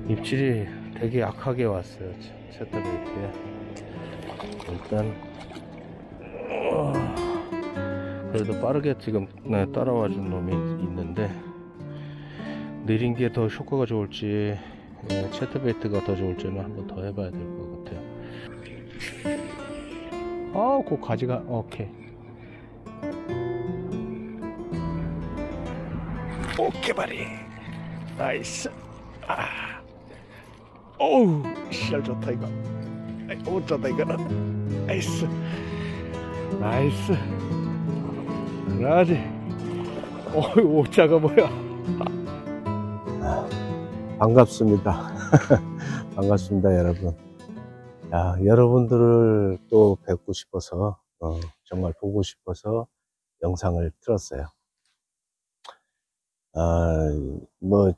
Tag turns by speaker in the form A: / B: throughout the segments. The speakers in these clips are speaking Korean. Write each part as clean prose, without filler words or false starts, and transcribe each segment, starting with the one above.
A: 입질이 되게 약하게 왔어요. 채터베이트에. 일단 그래도 빠르게 지금 따라와 준 놈이 있는데, 느린 게 더 효과가 좋을지 채터베이트가 더 좋을지는 한번 더 해봐야 될 것 같아요. 그 가지가 오케이 바리 나이스. 어우 씨알 좋다 이거. 못 잤다 이거는. 나이스 그러지. 오자가 뭐야. 반갑습니다. 반갑습니다 여러분. 여러분들을 또 뵙고 싶어서 정말 보고 싶어서 영상을 틀었어요.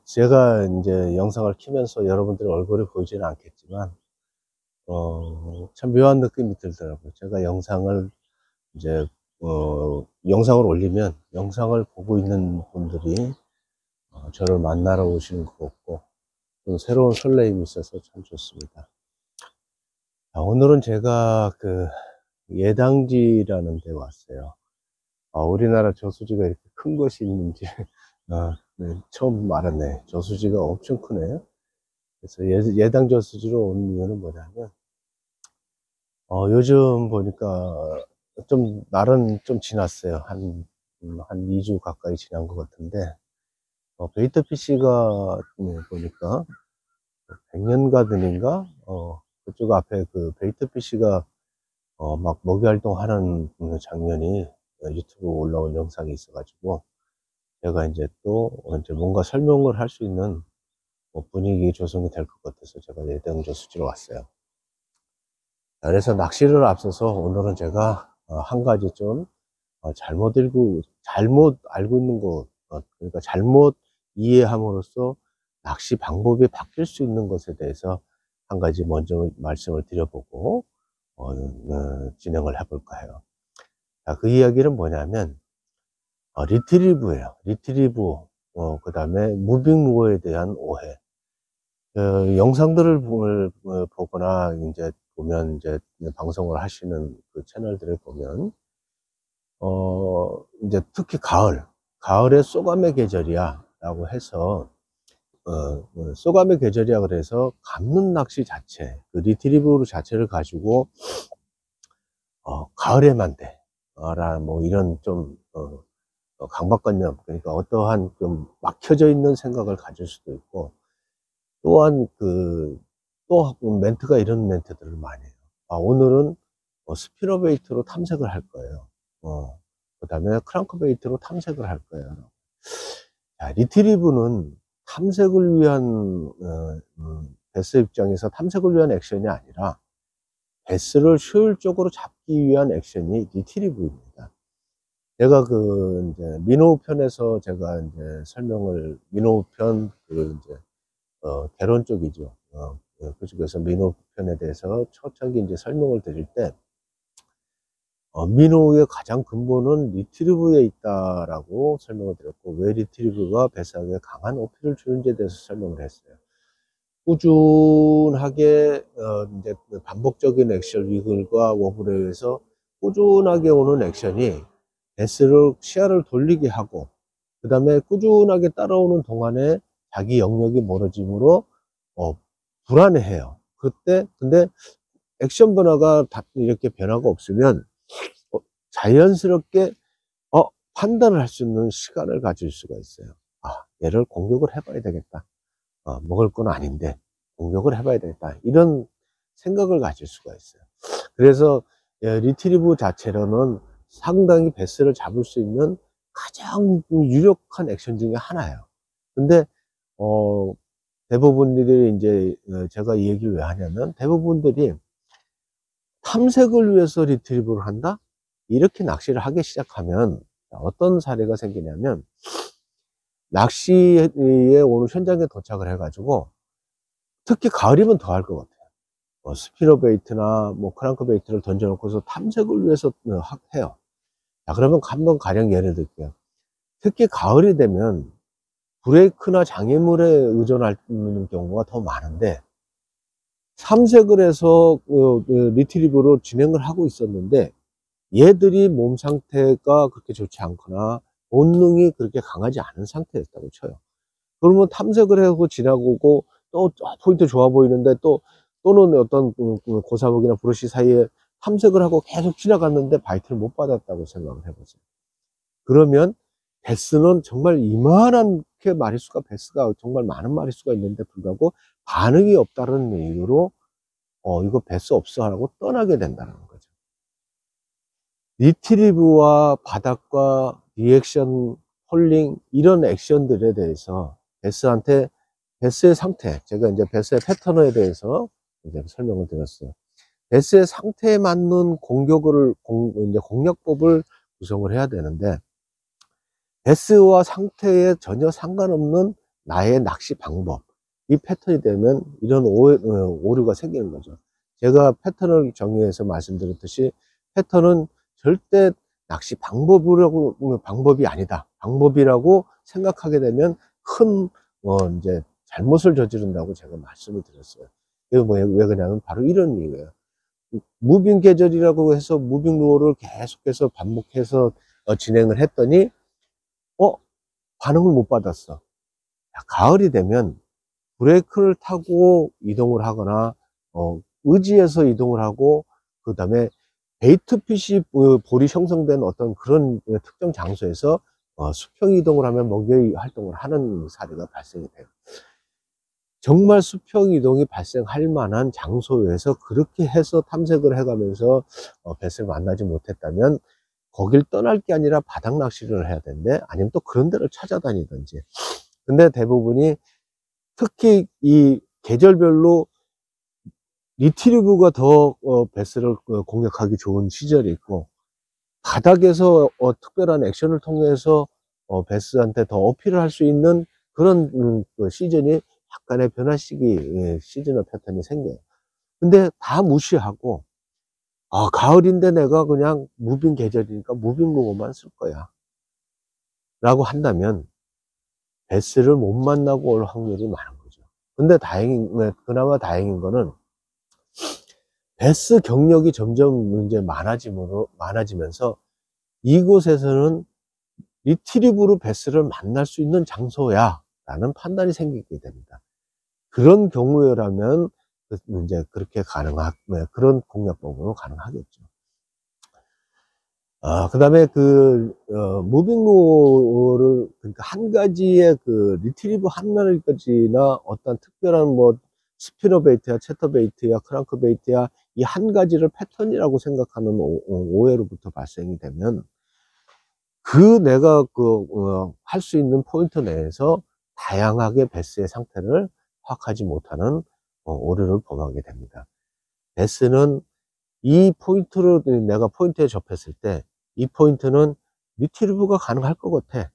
A: 제가 이제 영상을 키면서 여러분들의 얼굴이 보이지는 않겠지만 참 묘한 느낌이 들더라고요. 제가 영상을 이제 영상을 올리면 영상을 보고 있는 분들이 저를 만나러 오시는 것 같고, 또 새로운 설레임이 있어서 참 좋습니다. 오늘은 제가 그 예당지라는 데 왔어요. 우리나라 저수지가 이렇게 큰 것이 있는지 네, 처음 알았네. 저수지가 엄청 크네요. 그래서 예당 저수지로 온 이유는 뭐냐면, 요즘 보니까 날은 좀 지났어요. 한 2주 가까이 지난 것 같은데, 베이터피쉬가 보니까 100년 가든인가 그쪽 앞에 그 베이터피쉬가 막 먹이 활동하는 장면이 유튜브에 올라온 영상이 있어가지고, 제가 이제 뭔가 설명을 할 수 있는 분위기 조성이 될 것 같아서 제가 예당 저수지로 왔어요. 그래서 낚시를 앞서서 오늘은 제가 한 가지 좀 잘못 알고 있는 것, 그러니까 잘못 이해함으로써 낚시 방법이 바뀔 수 있는 것에 대해서 한 가지 먼저 말씀을 드려보고 진행을 해볼까 해요. 그 이야기는 뭐냐면 리트리브예요. 리트리브, 그 다음에 무빙 루어에 대한 오해. 영상들을 보거나 이제 보면, 이제 방송을 하시는 그 채널들을 보면 이제 특히 가을에 쏘감의 계절이야 라고 해서 쏘감의 계절이야 그래서 감는 낚시 자체, 그 리트리브 자체를 가지고 가을에만 돼 뭐 이런 좀 강박관념, 그러니까 어떠한 좀 막혀져 있는 생각을 가질 수도 있고, 또한 또 멘트가 이런 멘트들을 많이 해요. 오늘은 스피너베이트로 탐색을 할 거예요. 그 다음에 크랑크베이트로 탐색을 할 거예요. 리트리브는 탐색을 위한 베스 입장에서 탐색을 위한 액션이 아니라 베스를 효율적으로 잡기 위한 액션이 리트리브입니다. 제가 이제 민호우 편에서 제가 이제 민호우 편 이제 개론 쪽이죠. 그쪽에서 민호우 편에 대해서 초창기 이제 설명을 드릴 때 민호우의 가장 근본은 리트리브에 있다라고 설명을 드렸고, 왜 리트리브가 베스에게 강한 어필을 주는지에 대해서 설명을 했어요. 꾸준하게 이제 반복적인 액션 위글과 워블에 의해서 꾸준하게 오는 액션이 베스를 시야를 돌리게 하고, 그 다음에 꾸준하게 따라오는 동안에 자기 영역이 멀어짐으로 불안해해요. 근데 액션 변화가 이렇게 변화가 없으면 자연스럽게 판단을 할 수 있는 시간을 가질 수가 있어요. 얘를 공격을 해봐야 되겠다. 먹을 건 아닌데 공격을 해봐야 되겠다. 이런 생각을 가질 수가 있어요. 그래서 리트리브 자체로는 상당히 베스를 잡을 수 있는 가장 유력한 액션 중에 하나예요. 근데 대부분들이 이제 제가 이 얘기를 왜 하냐면, 대부분들이 탐색을 위해서 리트리브를 한다? 이렇게 낚시를 하기 시작하면 어떤 사례가 생기냐면, 낚시에 오늘 현장에 도착을 해가지고, 특히 가을이면 더 할 것 같아요. 스피너베이트나 크랑크베이트를 던져놓고서 탐색을 위해서 해요. 그러면 한번 가령 예를 들게요. 특히 가을이 되면 브레이크나 장애물에 의존하는 경우가 더 많은데, 탐색을 해서 리트리버로 진행을 하고 있었는데, 얘들이 몸 상태가 그렇게 좋지 않거나 본능이 그렇게 강하지 않은 상태였다고 쳐요. 그러면 탐색을 하고 지나가고 또 포인트 좋아 보이는데 또는 어떤 고사목이나 브러쉬 사이에 탐색을 하고 계속 지나갔는데 바이트를 못 받았다고 생각을 해보세요. 그러면 베스는 정말 이만하게 마리수가, 베스가 정말 많은 마리수가 있는데 불구하고 반응이 없다는 이유로 이거 베스 없어 하고 떠나게 된다는 거죠. 리트리브와 바닥과 리액션, 홀링, 이런 액션들에 대해서 베스의 상태, 제가 이제 베스의 패턴에 대해서 이제 설명을 드렸어요. 베스의 상태에 맞는 공략법을 구성을 해야 되는데, 베스와 상태에 전혀 상관없는 나의 낚시 방법, 이 패턴이 되면 이런 오류가 생기는 거죠. 제가 패턴을 정의해서 말씀드렸듯이, 패턴은 절대 낚시 방법이 아니다. 방법이라고 생각하게 되면 큰 이제 잘못을 저지른다고 제가 말씀을 드렸어요. 왜 그러냐면 바로 이런 이유예요. 무빙 계절이라고 해서 무빙 루어를 계속해서 반복해서 진행을 했더니 반응을 못 받았어. 가을이 되면 브레이크를 타고 이동을 하거나 의지해서 이동을 하고, 그 다음에 베이트핏이 볼이 형성된 어떤 그런 특정 장소에서 수평 이동을 하면 먹이 활동을 하는 사례가 발생이 돼요. 정말 수평 이동이 발생할 만한 장소에서 그렇게 해서 탐색을 해가면서 배스를 만나지 못했다면 거길 떠날 게 아니라 바닥 낚시를 해야 되는데, 아니면 또 그런 데를 찾아다니든지. 근데 대부분이 특히 이 계절별로 리트리브가 더 베스를 공략하기 좋은 시절이 있고, 바닥에서 특별한 액션을 통해서 베스한테 더 어필을 할 수 있는 그런 시즌이 약간의 변화 시즌al 패턴이 생겨요. 근데 다 무시하고 가을인데 내가 그냥 무빙 계절이니까 무빙 루어만 쓸 거야 라고 한다면 베스를 못 만나고 올 확률이 많은 거죠. 근데 그나마 다행인 거는 베스 경력이 점점 이제 많아지면서 이곳에서는 리트리브로 베스를 만날 수 있는 장소야 라는 판단이 생기게 됩니다. 그런 경우라면 이제 그렇게 그런 공략법으로 가능하겠죠. 그 다음에 무빙 루어를, 그러니까 한 가지의 리트리브 한 마리까지나 어떤 특별한 스피너 베이트야, 채터 베이트야, 크랑크 베이트야, 이 한 가지를 패턴이라고 생각하는 오해로부터 발생이 되면, 내가 할 수 있는 포인트 내에서 다양하게 베스의 상태를 파악하지 못하는 오류를 범하게 됩니다. 베스는 이 포인트로 내가 포인트에 접했을 때 이 포인트는 리트리브가 가능할 것 같아.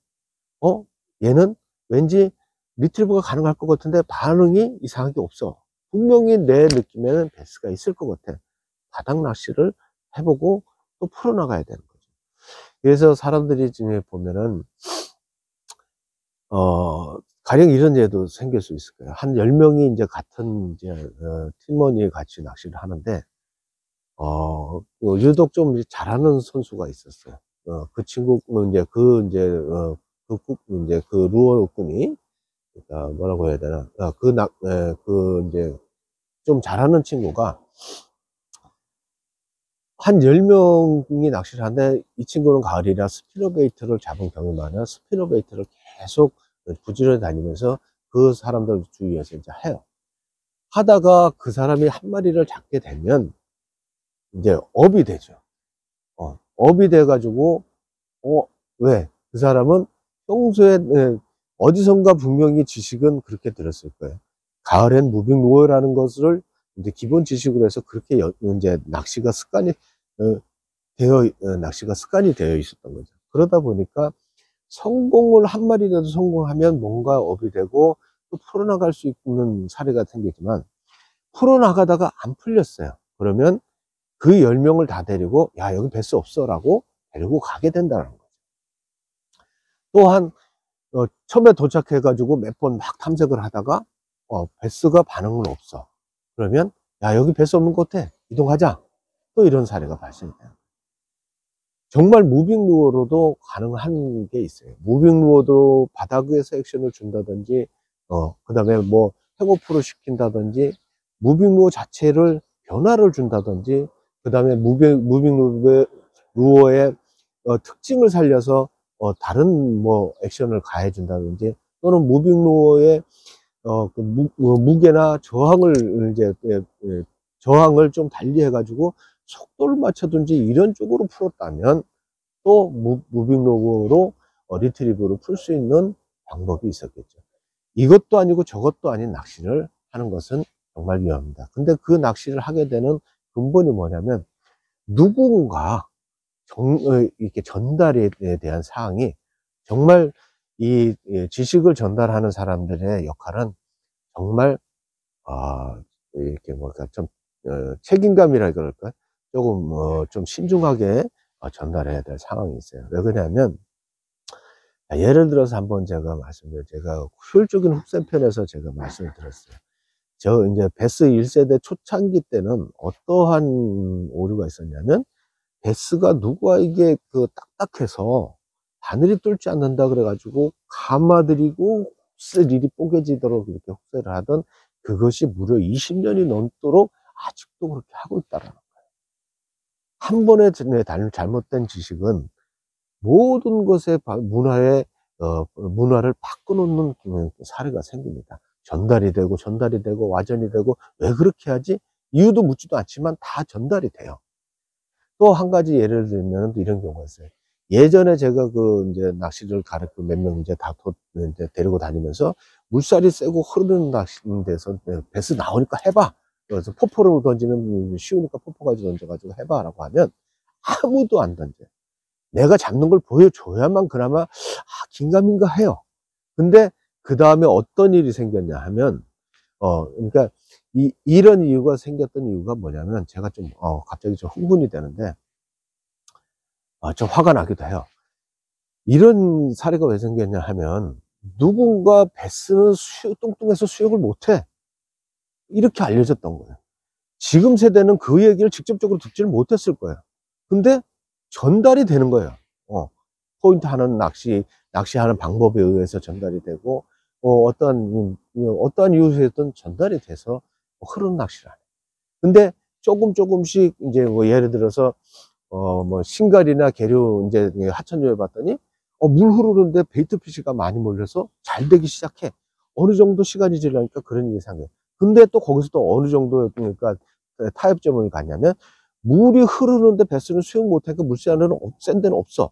A: 얘는 왠지 리트리브가 가능할 것 같은데 반응이 이상하게 없어. 분명히 내 느낌에는 베스가 있을 것 같아. 바닥 낚시를 해보고 또 풀어나가야 되는 거죠. 그래서 사람들이 지금 보면은 가령 이런 예도 생길 수 있을 거예요. 한 10명이 이제 같은 팀원이 같이 낚시를 하는데 유독 좀 잘하는 선수가 있었어요. 그 친구는 그 루어꾼이, 그러니까 뭐라고 해야 되나, 이제 좀 잘하는 친구가 한 10명이 낚시를 하는데, 이 친구는 가을이라 스피너베이트를 잡은 경험이 많아요. 스피너베이트를 계속 부지런히 다니면서 그 사람들 주위에서 이제 해요. 하다가 그 사람이 한 마리를 잡게 되면 이제 업이 되죠. 업이 돼가지고, 왜? 그 사람은 평소에, 어디선가 분명히 지식은 그렇게 들었을 거예요. 가을엔 무빙 루어라는 것을 이제 기본 지식으로 해서 그렇게 이제 낚시가 습관이 되어 있었던 거죠. 그러다 보니까 한 마리라도 성공하면 뭔가 업이 되고 또 풀어나갈 수 있는 사례가 생기지만, 풀어나가다가 안 풀렸어요. 그러면 그 10명을 다 데리고, 야, 여기 베스 없어 라고 데리고 가게 된다는 거죠. 또한 처음에 도착해가지고 몇 번 막 탐색을 하다가 베스가 반응은 없어. 그러면 야, 여기 베스 없는 것 같아, 이동하자. 또 이런 사례가 발생돼요. 정말 무빙 루어로도 가능한 게 있어요. 무빙 루어도 바닥 위에서 액션을 준다든지, 그 다음에 뭐 행오프를 시킨다든지, 무빙 루어 자체를 변화를 준다든지, 그 다음에 무빙 루어의 특징을 살려서 다른 뭐 액션을 가해 준다든지, 또는 무빙 루어의 그 무게나 저항을 이제 저항을 좀 달리 해가지고 속도를 맞춰든지 이런 쪽으로 풀었다면 또 무빙 로그로 리트리브로 풀 수 있는 방법이 있었겠죠. 이것도 아니고 저것도 아닌 낚시를 하는 것은 정말 위험합니다. 근데 그 낚시를 하게 되는 근본이 뭐냐면, 누군가 이렇게 전달에 대한 사항이 정말 이 지식을 전달하는 사람들의 역할은 정말 이렇게 뭐랄까 좀 책임감이라 그럴까, 조금 좀 신중하게 전달해야 될 상황이 있어요. 왜 그러냐면, 예를 들어서 한번 제가 제가 효율적인 훅센 편에서 제가 말씀을 드렸어요. 저 이제 베스 1세대 초창기 때는 어떠한 오류가 있었냐면, 베스가 누구에게 그 딱딱해서 바늘이 뚫지 않는다 그래가지고 감아들이고 훅셀이 뽀개지도록 이렇게 훅셀을 하던, 그것이 무려 20년이 넘도록 아직도 그렇게 하고 있다라는 거예요. 한 번의 잘못된 지식은 모든 것의 문화를 바꿔놓는 사례가 생깁니다. 전달이 되고 와전이 되고, 왜 그렇게 하지? 이유도 묻지도 않지만 다 전달이 돼요. 또 한 가지 예를 들면 이런 경우가 있어요. 예전에 제가 이제 낚시를 가르치고 몇 명 이제 이제 데리고 다니면서, 물살이 세고 흐르는 데서 베스 나오니까 해봐. 그래서 포포를 던지면 쉬우니까 포포까지 던져가지고 해봐라고 하면 아무도 안 던져요. 내가 잡는 걸 보여줘야만 그나마 긴가민가 해요. 근데 그 다음에 어떤 일이 생겼냐 하면, 그러니까 이런 이유가 생겼던 이유가 뭐냐면, 제가 좀 갑자기 좀 흥분이 되는데, 좀 화가 나기도 해요. 이런 사례가 왜 생겼냐 하면, 누군가 베스는 뚱뚱해서 수영을 못해, 이렇게 알려졌던 거예요. 지금 세대는 그 얘기를 직접적으로 듣지를 못했을 거예요. 근데 전달이 되는 거예요. 포인트 하는 낚시하는 방법에 의해서 전달이 되고, 어떠한 이유에서든 전달이 돼서 흐르는 낚시를 하네. 근데 조금씩 이제 뭐 예를 들어서 뭐 싱갈이나 계류 이제 하천조에 봤더니 물 흐르는데 베이트피시가 많이 몰려서 잘 되기 시작해. 어느 정도 시간이 지나니까 그런 일이 생겨요. 근데 또 거기서 또 어느 정도, 그러니까 타협점을 갔냐면, 물이 흐르는데 베스는 수영 못하니까 물살은 센 데는 없어.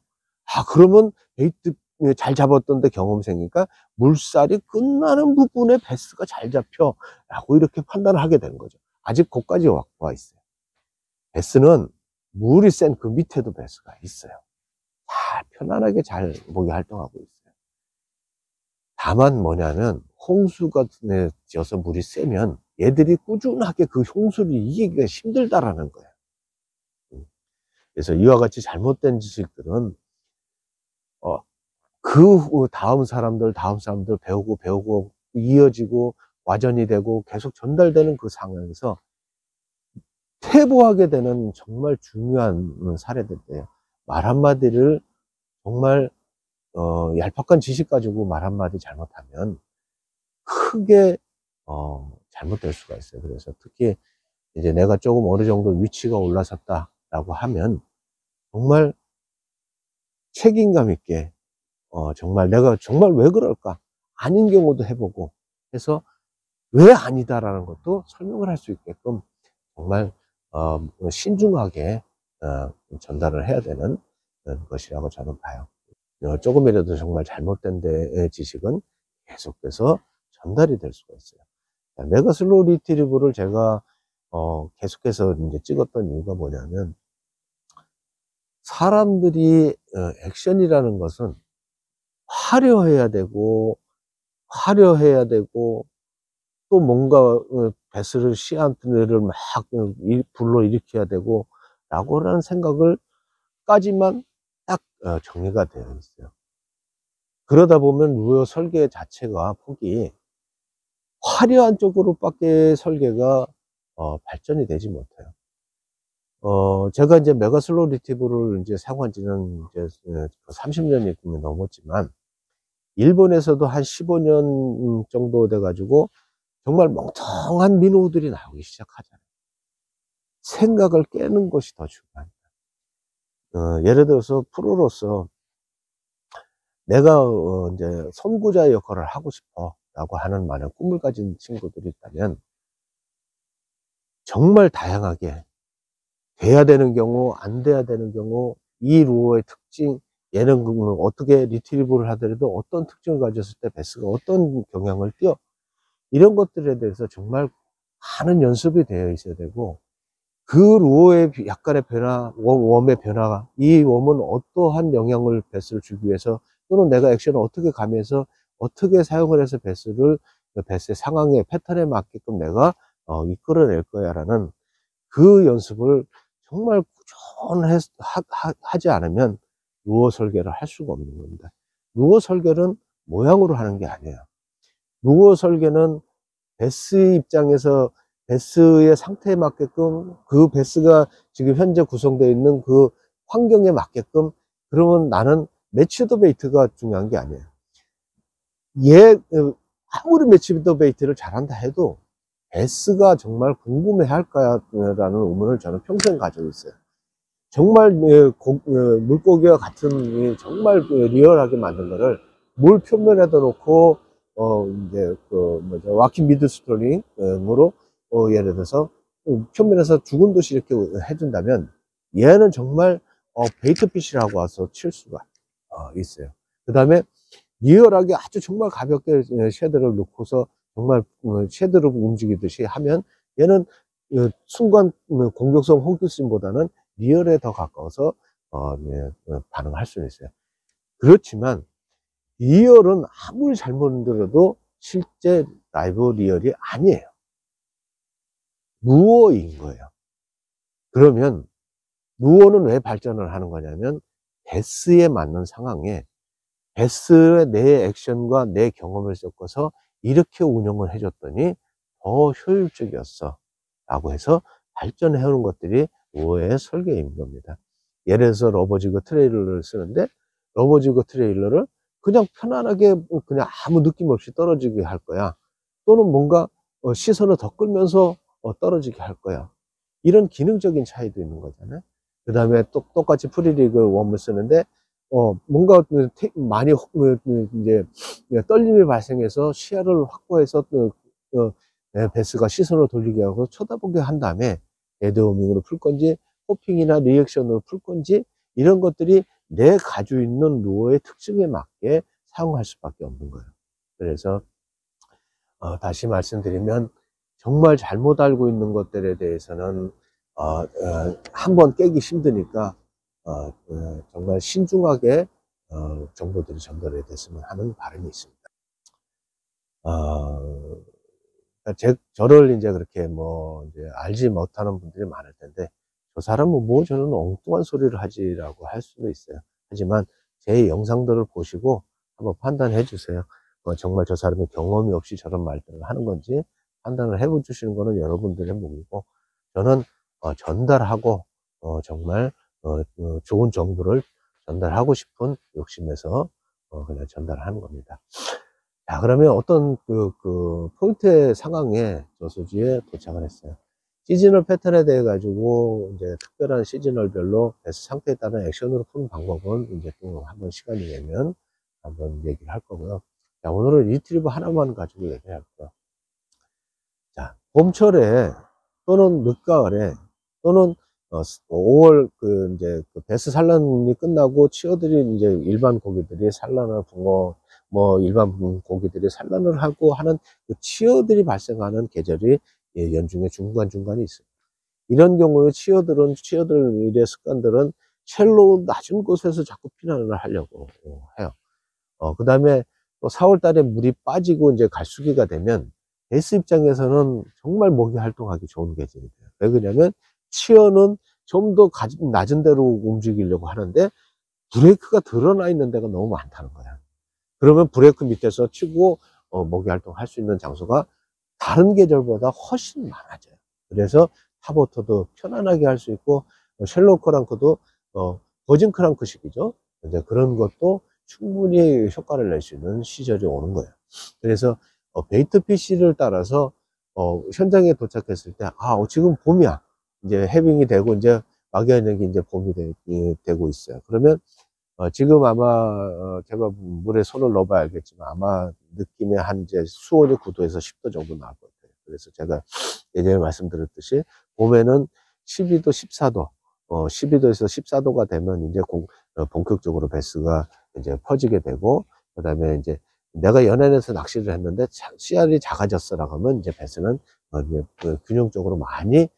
A: 그러면 베이트 잘 잡았던 데 경험이 생기니까 물살이 끝나는 부분에 베스가 잘 잡혀 라고 이렇게 판단을 하게 되는 거죠. 아직 거기까지 와 있어요. 베스는 물이 센 그 밑에도 베스가 있어요. 편안하게 잘 목이 활동하고 있어요. 다만 뭐냐면, 홍수가 지어서 물이 세면 얘들이 꾸준하게 그 홍수를 이기기가 힘들다라는 거예요. 그래서 이와 같이 잘못된 지식들은 그 다음 사람들 배우고 이어지고 와전이 되고 계속 전달되는 그 상황에서 퇴보하게 되는 정말 중요한 사례들이에요. 말 한마디를 정말 얄팍한 지식 가지고 말 한마디 잘못하면 크게 잘못될 수가 있어요. 그래서 특히 이제 내가 조금 어느 정도 위치가 올라섰다라고 하면 정말 책임감 있게 정말 내가 정말 왜 그럴까? 아닌 경우도 해보고 해서 왜 아니다라는 것도 설명을 할 수 있게끔 정말 신중하게 전달을 해야 되는 것이라고 저는 봐요. 조금이라도 정말 잘못된 데의 지식은 계속해서 전달이 될 수가 있어요. 메가 슬로우 리트리브를 제가 계속해서 이제 찍었던 이유가 뭐냐면, 사람들이 액션이라는 것은 화려해야 되고 또 뭔가 배스를 씨앗들을 막 불러일으켜야 되고 라고 하는 생각을 까지만 딱 정리가 되어 있어요. 그러다 보면 루어 설계 자체가 폭이 화려한 쪽으로밖에 설계가 발전이 되지 못해요. 제가 이제 메가 슬로우 리티브를 이제 사용한 지는 이제 30년이 넘었지만, 일본에서도 한 15년 정도 돼 가지고 정말 멍청한 민호들이 나오기 시작하잖아요. 생각을 깨는 것이 더 중요합니다. 예를 들어서 프로로서 내가 이제 선구자의 역할을 하고 싶어 라고 하는 많은 꿈을 가진 친구들이 있다면, 정말 다양하게 돼야 되는 경우, 안 돼야 되는 경우, 이 루어의 특징, 얘는 어떻게 리트리브를 하더라도 어떤 특징을 가졌을 때 베스가 어떤 경향을 띄어, 이런 것들에 대해서 정말 많은 연습이 되어 있어야 되고, 그 루어의 약간의 변화, 웜의 변화가, 이 웜은 어떠한 영향을 베스를 주기 위해서, 또는 내가 액션을 어떻게 가면서 어떻게 사용을 해서 베스의 상황에, 패턴에 맞게끔 내가 이끌어낼 거야 라는 그 연습을 정말 하지 않으면 루어 설계를 할 수가 없는 겁니다. 루어 설계는 모양으로 하는 게 아니에요. 루어 설계는 베스 입장에서 베스의 상태에 맞게끔, 그 베스가 지금 현재 구성되어 있는 그 환경에 맞게끔, 그러면 나는 매치 더 베이트가 중요한 게 아니에요. 아무리 매치 더 베이트를 잘한다 해도 베스가 정말 궁금해 할까라는 의문을 저는 평생 가지고 있어요. 정말 물고기와 같은 정말 리얼하게 만든 거를 물 표면에다 놓고 이제 와킹 미드 스토링으로 예를 들어서 표면에서 죽은 듯이 이렇게 해준다면, 얘는 정말 베이트 피시라고 와서 칠 수가 있어요. 그 다음에 리얼하게 아주 정말 가볍게 쉐드를 넣고서 정말 쉐드로 움직이듯이 하면, 얘는 순간 공격성 호기심보다는 리얼에 더 가까워서 반응할 수는 있어요. 그렇지만 리얼은 아무리 잘못 만들어도 실제 라이브 리얼이 아니에요. 루어인 거예요. 그러면 루어는 왜 발전을 하는 거냐면, 베스에 맞는 상황에 베스의 내 액션과 내 경험을 섞어서 이렇게 운영을 해줬더니 더 효율적이었어 라고 해서 발전해 오는 것들이 루어의 설계인 겁니다. 예를 들어서 러버지그 트레일러를 쓰는데, 러버지그 트레일러를 그냥 편안하게 그냥 아무 느낌 없이 떨어지게 할 거야, 또는 뭔가 시선을 더 끌면서 떨어지게 할 거야. 이런 기능적인 차이도 있는 거잖아요. 그 다음에 똑같이 프리리그 웜을 쓰는데 뭔가 많이 이제 떨림이 발생해서 시야를 확보해서 베스가 시선을 돌리게 하고 쳐다보게 한 다음에 데드워밍으로 풀 건지, 호핑이나 리액션으로 풀 건지, 이런 것들이 내 가지고 있는 루어의 특징에 맞게 사용할 수밖에 없는 거예요. 그래서 다시 말씀드리면, 정말 잘못 알고 있는 것들에 대해서는 한번 깨기 힘드니까 정말 신중하게 정보들이 전달이 됐으면 하는 바람이 있습니다. 저를 이제 그렇게 이제 알지 못하는 분들이 많을 텐데, 저 사람은 뭐 저는 엉뚱한 소리를 하지라고 할 수도 있어요. 하지만 제 영상들을 보시고 한번 판단해 주세요. 정말 저 사람이 경험이 없이 저런 말들을 하는 건지 판단을 해 주시는 거는 여러분들의 몫이고, 저는 전달하고 정말 좋은 정보를 전달하고 싶은 욕심에서 그냥 전달하는 겁니다. 자, 그러면 어떤 포인트의 상황에 저수지에 도착을 했어요. 시즈널 패턴에 대해 가지고 이제 특별한 시즈널별로 베스 상태에 따른 액션으로 푸는 방법은 이제 또 한번 시간이 되면 한번 얘기를 할 거고요. 자, 오늘은 리트리버 하나만 가지고 얘기할 거예요. 자, 봄철에 또는 늦가을에 또는 5월 이제 베스 산란이 끝나고 치어들이 이제 일반 고기들이 산란을 붕어 일반 고기들이 산란을 하고 하는 그 치어들이 발생하는 계절이 연중에 중간중간에 있습니다. 이런 경우에 치어들의 습관들은 쉘로 낮은 곳에서 자꾸 피난을 하려고 해요. 그 다음에 또 4월 달에 물이 빠지고 이제 갈수기가 되면 베이스 입장에서는 정말 먹이 활동하기 좋은 계절이 돼요. 왜 그러냐면 치어는 좀 더 낮은 데로 움직이려고 하는데 브레이크가 드러나 있는 데가 너무 많다는 거야. 그러면 브레이크 밑에서 치고 먹이 활동할 수 있는 장소가 다른 계절보다 훨씬 많아져요. 그래서 탑워터도 편안하게 할 수 있고, 쉘로우 크랑크도 버진 크랑크식이죠. 이제 그런 것도 충분히 효과를 낼 수 있는 시절이 오는 거예요. 그래서 베이트 피쉬를 따라서 현장에 도착했을 때, 지금 봄이야. 이제 해빙이 되고 이제 막이하는 이제 봄이 되고 있어요. 그러면 지금 아마 제가 물에 손을 넣어봐야 알겠지만 아마 느낌에 한 이제 수온이 9도에서 10도 정도 나올 것 같아요. 그래서 제가 예전에 말씀드렸듯이 봄에는 12도, 14도, 12도에서 14도가 되면 이제 본격적으로 배스가 이제 퍼지게 되고, 그 다음에 이제 내가 연안에서 낚시를 했는데 씨알이 작아졌어라고 하면 이제 배스는 이제 균형적으로 많이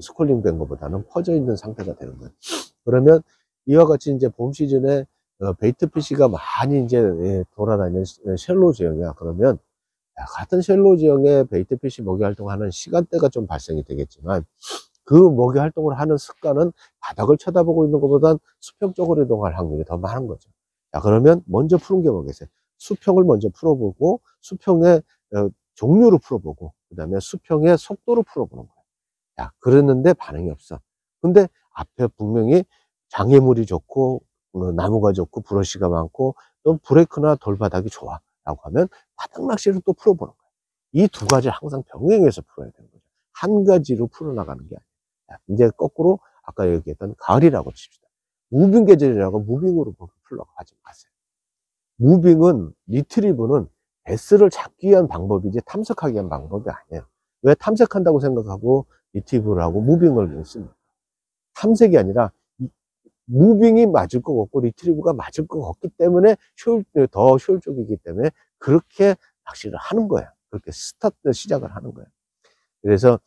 A: 스콜링 된 것보다는 퍼져 있는 상태가 되는 거예요. 그러면 이와 같이 이제 봄 시즌에 베이트 피쉬가 많이 이제 돌아다니는 쉘로 지형이야. 그러면 같은 쉘로 지형에 베이트 피쉬 먹이 활동하는 시간대가 좀 발생이 되겠지만, 그 먹이 활동을 하는 습관은 바닥을 쳐다보고 있는 것보단 수평 쪽으로 이동할 확률이 더 많은 거죠. 자, 그러면 먼저 푸는 게 뭐겠어요? 수평을 먼저 풀어보고, 수평의 종류를 풀어보고, 그 다음에 수평의 속도를 풀어보는 거예요. 자, 그랬는데 반응이 없어. 근데 앞에 분명히 장애물이 좋고, 나무가 좋고, 브러쉬가 많고, 또 브레이크나 돌바닥이 좋아 라고 하면 바닥 낚시를 또 풀어보는 거예요. 이 두 가지를 항상 병행해서 풀어야 되는 거죠. 한 가지로 풀어나가는 게 아니에요. 자, 이제 거꾸로 아까 얘기했던 가을이라고 칩시다. 무빙 계절이라고 무빙으로 풀려고 하지 마세요. 무빙은, 리트리브는 베스를 잡기 위한 방법이지 탐색하기 위한 방법이 아니에요. 왜 탐색한다고 생각하고 리트리브를 하고 무빙을 씁니까? 탐색이 아니라 무빙이 맞을 것 같고 리트리브가 맞을 것 같기 때문에 더 효율적이기 때문에 그렇게 낚시를 하는 거예요. 그렇게 시작을 하는 거예요. 그래서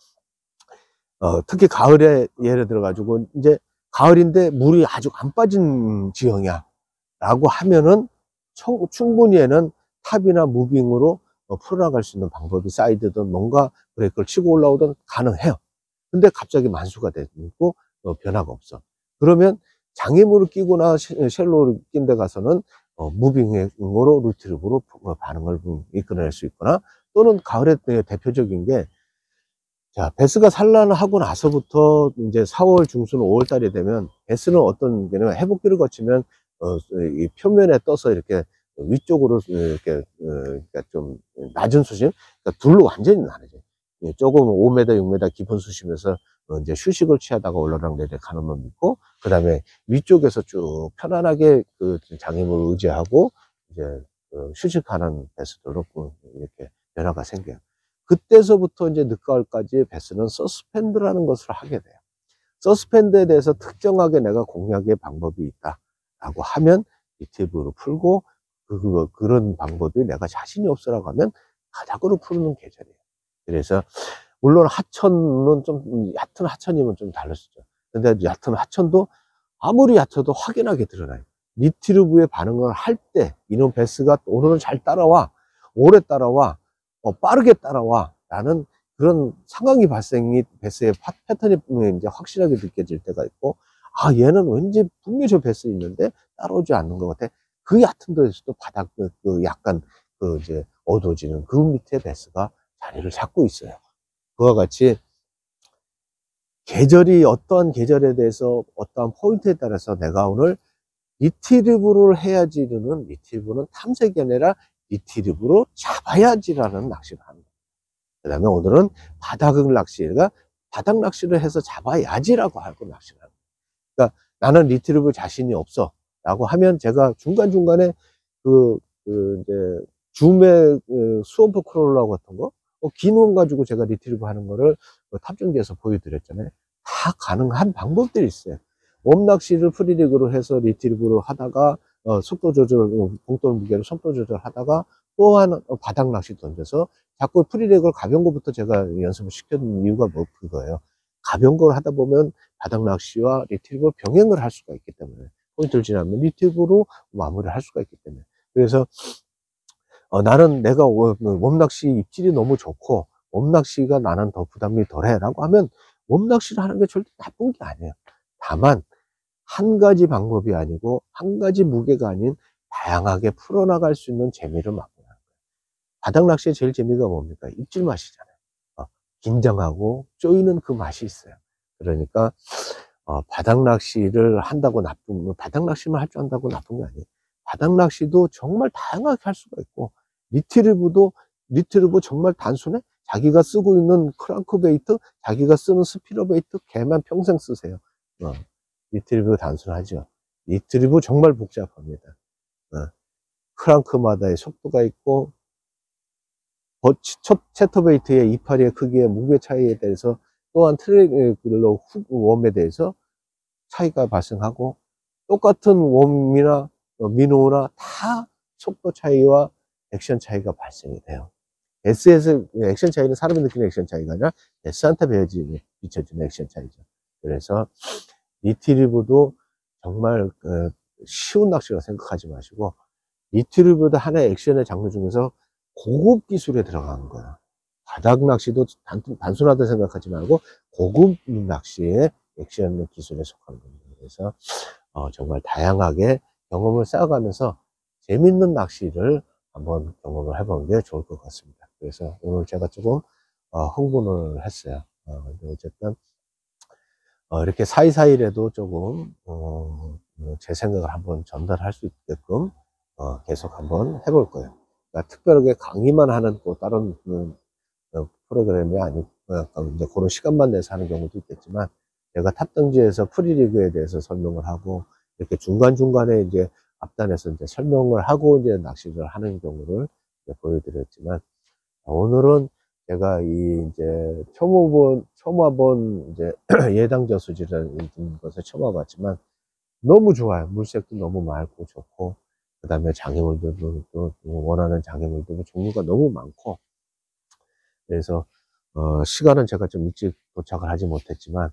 A: 특히 가을에 예를 들어 가지고 이제 가을인데 물이 아주 안 빠진 지형이야 라고 하면은 충분히에는 탑이나 무빙으로 풀어나갈 수 있는 방법이 사이드든 뭔가 브레이크를 치고 올라오든 가능해요. 근데 갑자기 만수가 되고 변화가 없어. 그러면 장애물을 끼거나 쉘로를 낀 데 가서는 무빙으로 리트리브로 반응을 이끌어낼 수 있거나, 또는 가을에 대표적인 게, 자, 배스가 산란하고 나서부터 이제 4월 중순 5월 달이 되면 배스는 어떤 게냐면 회복기를 거치면 이 표면에 떠서 이렇게 위쪽으로 이렇게 그러니까 좀 낮은 수심, 그러니까 둘로 완전히 나뉘죠. 조금 5m, 6m 깊은 수심에서 이제 휴식을 취하다가 올라랑 내려가는 놈이 있고, 그 다음에 위쪽에서 쭉 편안하게 그 장애물을 의지하고 이제 휴식하는 배스들로 이렇게 변화가 생겨요. 그때서부터 이제 늦가을까지 배스는 서스펜드라는 것을 하게 돼요. 서스펜드에 대해서 특정하게 내가 공략의 방법이 있다라고 하면 리트리브로 풀고, 그런 방법이 내가 자신이 없으라고 하면 바닥으로 푸는 계절이에요. 그래서 물론 하천은 좀 얕은 하천이면 좀 다를 수 있죠. 근데 얕은 하천도 아무리 얕아도 확연하게 드러나요. 리트리브의 반응을 할 때 이놈 배스가 오늘은 잘 따라와, 오래 따라와, 빠르게 따라와 라는 그런 상황이 발생이 배스의 패턴이 이제 확실하게 느껴질 때가 있고, 얘는 왠지 분명히 저 배스 있는데 따라오지 않는 것 같아. 그 얕은 데서도 바닥 약간 이제 어두워지는 그 밑에 배스가 자리를 잡고 있어요. 그와 같이 계절이 어떠한 계절에 대해서 어떠한 포인트에 따라서 내가 오늘 리트리브를 해야지는, 리트리브는 탐색이 아니라 리트리브로 잡아야지라는 낚시를 하는 거예요. 그 다음에 오늘은 바닥 낚시를 해서 잡아야지라고 하고 낚시를 하는 거예요. 그러니까 나는 리트리브 자신이 없어 라고 하면 제가 중간중간에 이제 줌의 수원프 크롤러 같은 거, 기능 가지고 제가 리트리브 하는 거를 탑중지에서 보여드렸잖아요. 다 가능한 방법들이 있어요. 웜낚시를 프리릭으로 해서 리트리브를 하다가 속도 조절, 봉돌 무게로 속도 조절하다가 또한 바닥 낚시 던져서 자꾸 프리릭을 가벼운 것부터 제가 연습을 시켰는 이유가 그거예요. 가벼운 걸 하다 보면 바닥 낚시와 리트리브를 병행을 할 수가 있기 때문에, 포인트를 지나면 리트리브로 마무리를 할 수가 있기 때문에. 그래서 나는 내가 웜낚시 입질이 너무 좋고 웜낚시가 나는 더 부담이 덜해 라고 하면 웜낚시를 하는 게 절대 나쁜 게 아니에요. 다만 한 가지 방법이 아니고 한 가지 무게가 아닌 다양하게 풀어나갈 수 있는 재미를 맛보는 거예요. 바닥 낚시의 제일 재미가 뭡니까? 입질 맛이잖아요. 긴장하고 쪼이는 그 맛이 있어요. 그러니까 바닥 낚시를 한다고 바닥 낚시만 할 줄 안다고 나쁜 게 아니에요. 바닥 낚시도 정말 다양하게 할 수가 있고, 리트리브 정말 단순해? 자기가 쓰고 있는 크랑크 베이트, 자기가 쓰는 스피너 베이트, 걔만 평생 쓰세요. 리트리브 단순하죠. 리트리브 정말 복잡합니다. 크랑크마다의 속도가 있고, 채터베이트의 이파리의 크기의 무게 차이에 대해서, 또한 트레일러 웜에 대해서 차이가 발생하고, 똑같은 웜이나 미노나 다 속도 차이와 액션 차이가 발생이 돼요. S에서 액션 차이는 사람이 느끼는 액션 차이가 아니라 S한테 비춰지는 액션 차이죠. 그래서 리트리브도 정말 쉬운 낚시라고 생각하지 마시고, 리트리브도 하나의 액션의 장르 중에서 고급 기술에 들어가는 거예요. 바닥 낚시도 단순하다 생각하지 말고 고급 낚시의 액션 기술에 속하는 겁니다. 그래서 정말 다양하게 경험을 쌓아가면서 재밌는 낚시를 한번 경험을 해보는 게 좋을 것 같습니다. 그래서 오늘 제가 조금 흥분을 했어요. 어쨌든 이렇게 사이사이라도 조금 제 생각을 한번 전달할 수 있게끔 계속 한번 해볼 거예요. 그러니까 특별하게 강의만 하는 또 다른 프로그램이 아니고 이제 그런 시간만 내서 하는 경우도 있겠지만, 제가 탑등지에서 프리리그에 대해서 설명을 하고, 이렇게 중간중간에 이제 앞단에서 이제 설명을 하고 이제 낚시를 하는 경우를 이제 보여드렸지만, 오늘은 제가 이제 처음 와본 이제 예당 저수지라는 것을 처음 와봤지만 너무 좋아요. 물색도 너무 맑고 좋고, 그 다음에 장애물들도 또 원하는 장애물들도 종류가 너무 많고, 그래서 시간은 제가 좀 일찍 도착을 하지 못했지만,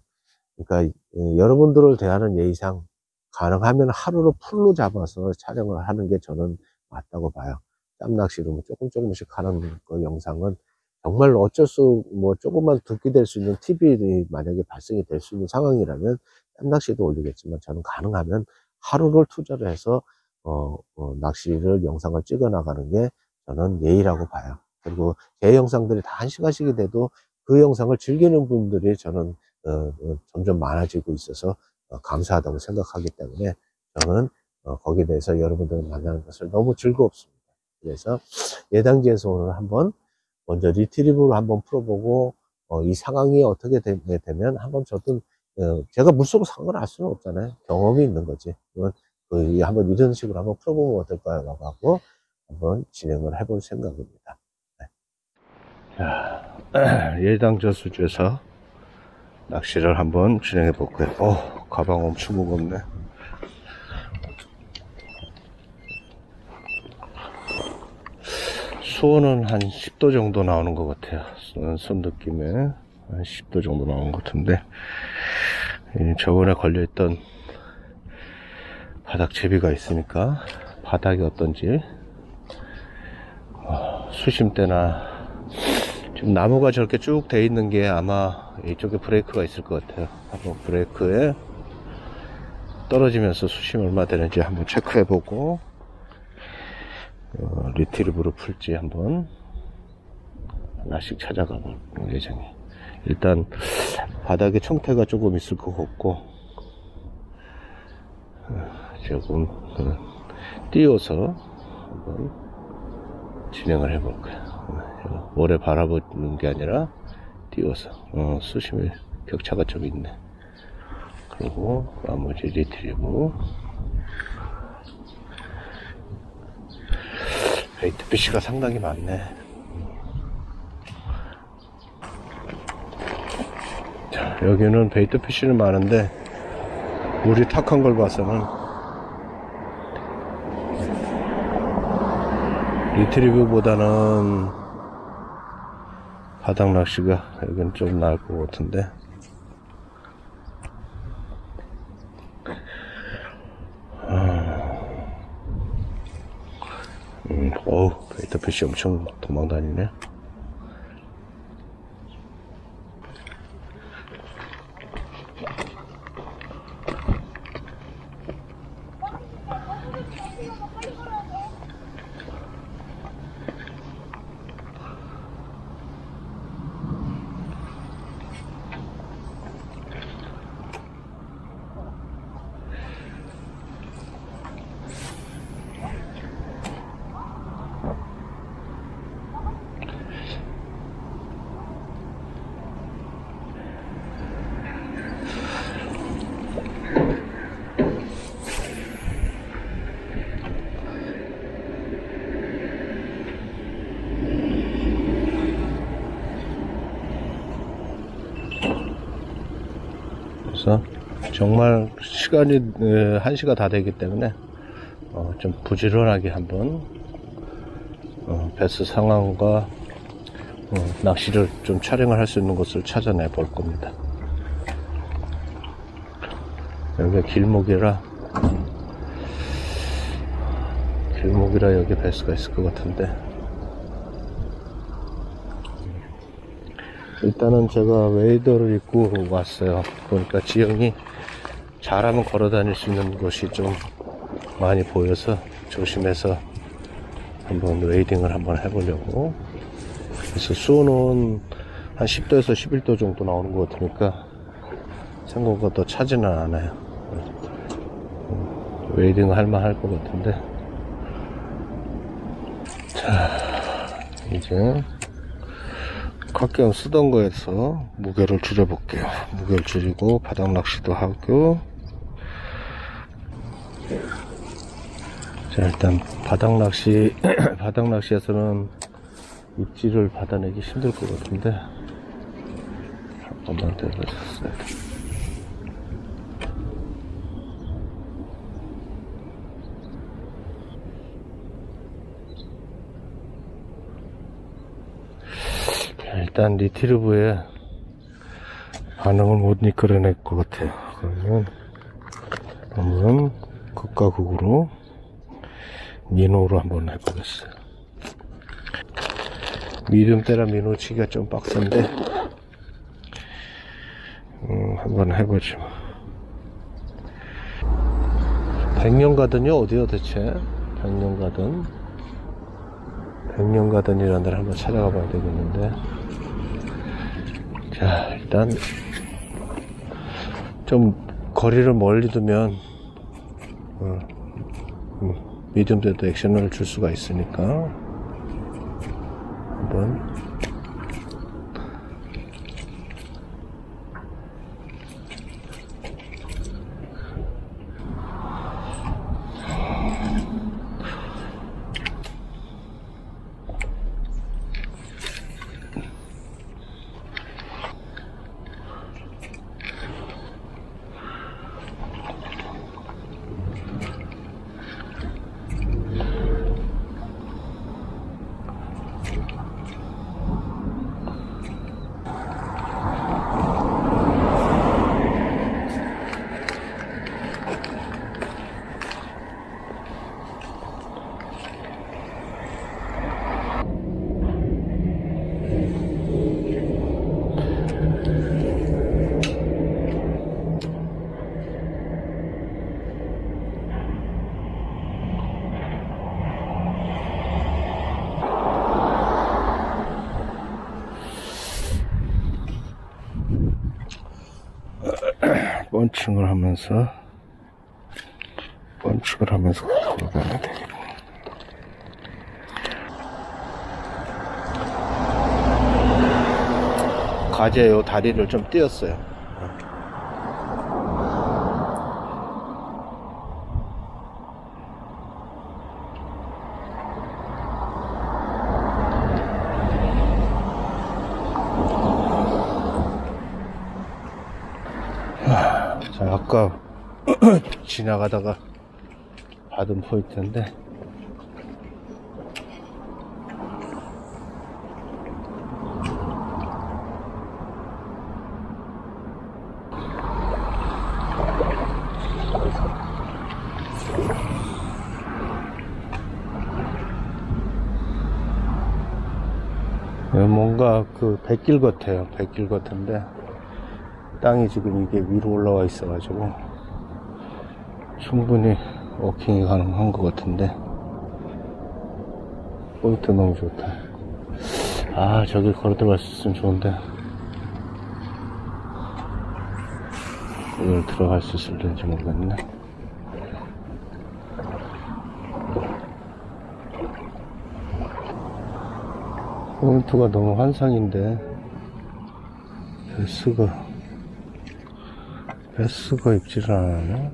A: 그러니까 여러분들을 대하는 예의상 가능하면 하루로 풀로 잡아서 촬영을 하는 게 저는 맞다고 봐요. 짬낚시로 조금씩 하는 그 영상은 정말 조금만 득이 될 수 있는 팁이 만약에 발생이 될 수 있는 상황이라면 짬낚시도 올리겠지만, 저는 가능하면 하루를 투자를 해서 낚시를 영상을 찍어 나가는 게 저는 예의라고 봐요. 그리고 제 영상들이 다 1시간씩이 돼도 그 영상을 즐기는 분들이 저는 점점 많아지고 있어서 감사하다고 생각하기 때문에, 저는 거기에 대해서 여러분들을 만나는 것을 너무 즐겁습니다. 그래서 예당지에서 오늘 한번 먼저 리트리브를 한번 풀어보고, 이 상황이 어떻게 되면 한번 저도 제가 물속으로 상관을 알 수는 없잖아요. 경험이 있는 거지. 한번 이런 식으로 한번 풀어보면 어떨까요? 하고 한번 진행을 해볼 생각입니다. 네. 자, 예당 저수지에서 낚시를 한번 진행해 볼게요. 가방 엄청 무겁네. 수온은 한 10도 정도 나오는 것 같아요. 손 느낌에 한 10도 정도 나오는 것 같은데, 저번에 걸려있던 바닥 제비가 있으니까 바닥이 어떤지, 수심 때나 지금 나무가 저렇게 쭉 돼 있는 게 아마 이쪽에 브레이크가 있을 것 같아요. 한번 브레이크에 떨어지면서 수심이 얼마 되는지 한번 체크해 보고 리트리브로 풀지 한번 하나씩 찾아가 볼 예정이에요. 일단 바닥에 청태가 조금 있을 것 같고, 조금 띄워서 한번 진행을 해 볼 거예요. 오래 바라보는 게 아니라 띄워서. 수심이 격차가 좀 있네. 그리고 나머지 리트리브. 베이트피쉬가 상당히 많네. 자, 여기는 베이트피쉬는 많은데 물이 탁한 걸 봐서는 리트리브보다는 바닥 낚시가 여기는 좀 나을 것 같은데, 베이트피쉬 엄청 도망다니네. 그래서 정말 시간이 1시가 다 되기 때문에 좀 부지런하게 한번 배스 상황과 낚시를 좀 촬영을 할 수 있는 곳을 찾아내 볼 겁니다. 여기가 길목이라 여기 배스가 있을 것 같은데, 일단은 제가 웨이더를 입고 왔어요. 그러니까 지형이 잘하면 걸어 다닐 수 있는 곳이 좀 많이 보여서 조심해서 한번 웨이딩을 한번 해보려고. 그래서 수온은 한 10도에서 11도 정도 나오는 것 같으니까 생각보다 차지는 않아요. 웨이딩 할만 할 것 같은데, 자, 이제 각경 쓰던 거에서 무게를 줄여볼게요. 무게를 줄이고 바닥 낚시도 하고. 자, 일단 바닥 낚시에서는 입질을 받아내기 힘들 것 같은데 한 번만 더 해보셨어요. 일단 리트리브에 반응을 못 이끌어낼 것 같아요. 그러면 한번 극과 극으로 민호로 한번 해보겠어요. 미디움 때라 민호 치기가 좀 빡센데 한번 해보죠. 백년가든이 어디요 대체? 백년가든이라는 데를 한번 찾아가 봐야 되겠는데, 자, 일단 좀 거리를 멀리 두면 미디움 때도 액션을 줄 수가 있으니까 한번 펀칭을 하면서 들어가야 되겠네. 가재 요 다리를 좀 띄었어요. 자, 아까 지나가다가 받은 포인트인데, 뭔가 그 백길 같아요. 백길 같은데 땅이 지금 이게 위로 올라와 있어 가지고 충분히 워킹이 가능한 것 같은데, 포인트 너무 좋다. 아, 저기 걸어 들어갈 수 있으면 좋은데 이걸 들어갈 수 있을지 모르겠네. 포인트가 너무 환상인데 베스가 입질을 안 하네.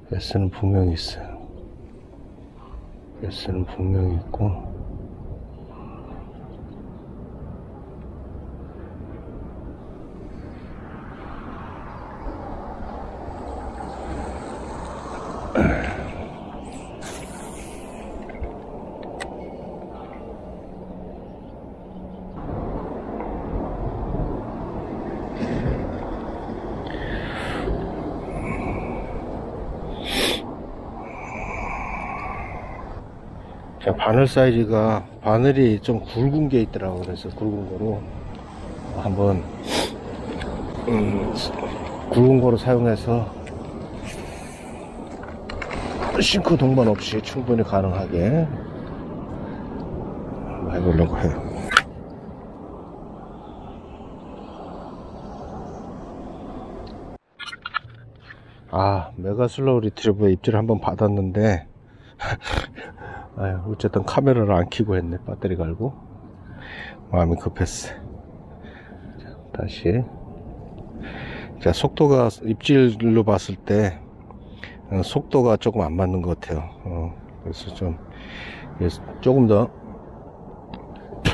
A: 베스는 분명히 있어요. 베스는 분명히 있고, 바늘 사이즈가, 바늘이 좀 굵은 게 있더라고요. 그래서 굵은 거로 한번 굵은 거로 사용해서 싱크 동반 없이 충분히 가능하게 한번 해보려고 해요. 메가슬로우 리트리버에 입질을 한번 받았는데 어쨌든 카메라를 안 켜고 했네. 배터리 갈고 마음이 급했어. 다시. 자, 속도가 입질로 봤을 때 속도가 조금 안 맞는 것 같아요. 그래서 조금 더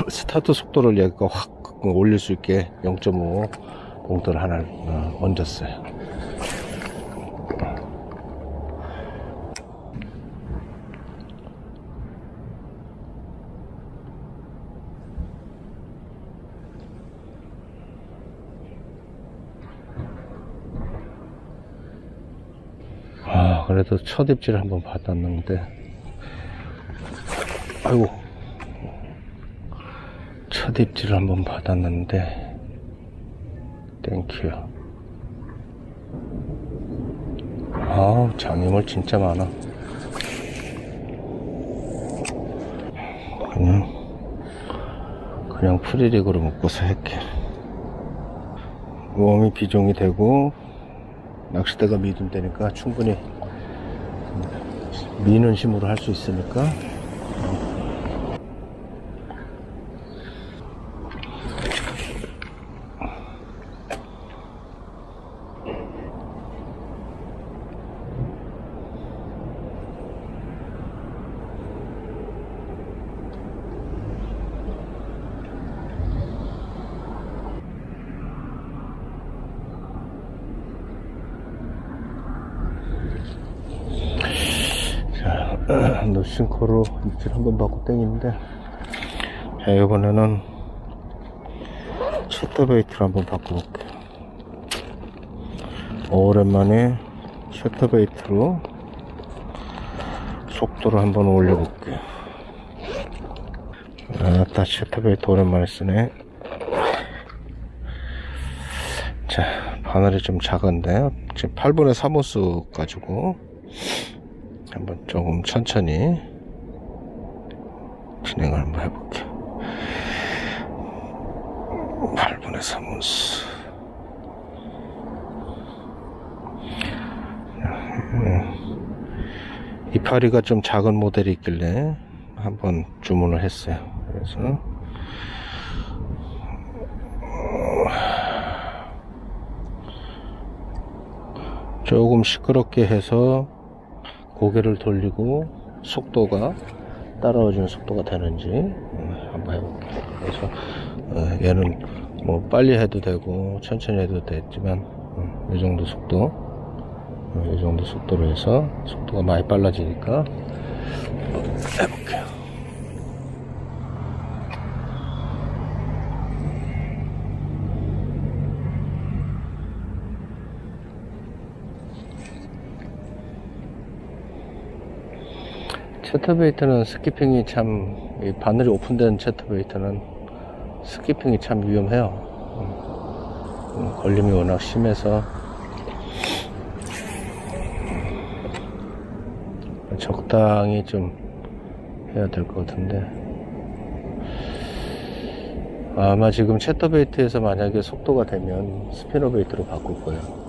A: 스타트 속도를 얘가 확 올릴 수 있게 0.5 봉돌 하나를 얹었어요. 그래도 첫 입질 한번 받았는데, 아이고, 첫 입질 한번 받았는데, 땡큐. 장애물 진짜 많아. 그냥 프리릭으로 묶어서 할게. 웜이 비종이 되고, 낚싯대가 미듬되니까 충분히 미는 힘으로 할 수 있으니까. 노싱코로 입질 한번 받고 땡기는데, 이번에는 채터베이트를 한번 바꿔볼게요. 오랜만에 채터베이트로 속도를 한번 올려볼게요. 아따, 채터베이트 오랜만에 쓰네. 자, 바늘이 좀 작은데 지금 8분의 3호수 가지고 한번 조금 천천히 진행을 한번 해볼게요. 8분의 3호수. 이파리가 좀 작은 모델이 있길래 한번 주문을 했어요. 그래서 조금 시끄럽게 해서 고개를 돌리고 속도가 따라와주는 속도가 되는지 한번 해볼게요. 그래서 얘는 뭐 빨리 해도 되고 천천히 해도 되지만 이 정도 속도, 이 정도 속도로 해서 속도가 많이 빨라지니까 해볼게요. 채터베이트는 스키핑이 참, 바늘이 오픈된 채터베이트는 스키핑이 참 위험해요. 걸림이 워낙 심해서 적당히 좀 해야 될 것 같은데, 아마 지금 채터베이트에서 만약에 속도가 되면 스피너베이트로 바꿀 거예요.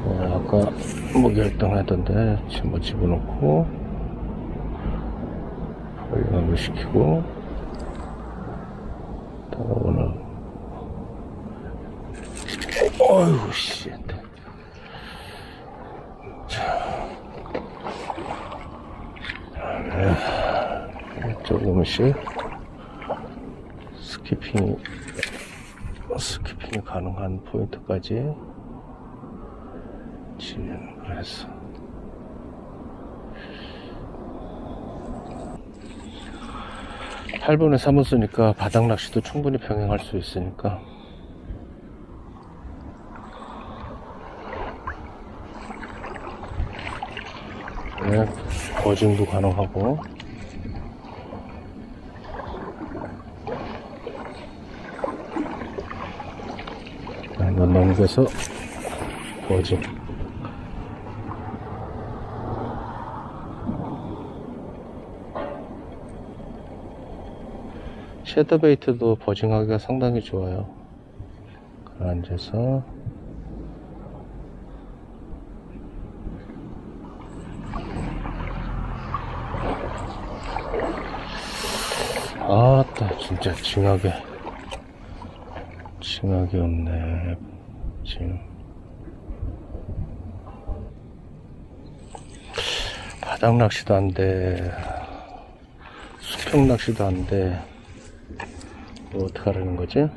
A: 아까 목열등 하던데 뭐 집어넣고 활용을 시키고 따라오는. 어이구 씨. 조금씩 스키핑이 가능한 포인트까지 진행을 했어. (8분의 3호수니까) 바닥 낚시도 충분히 병행할 수 있으니까. 버징도 가능하고. 한번 넘겨서 버징. 섀도우 베이트도 버징하기가 상당히 좋아요. 앉아서 아따 진짜 징하게 없네 지금. 바닥 낚시도 안돼, 수평 낚시도 안돼. 뭐 어떡하라는 거지?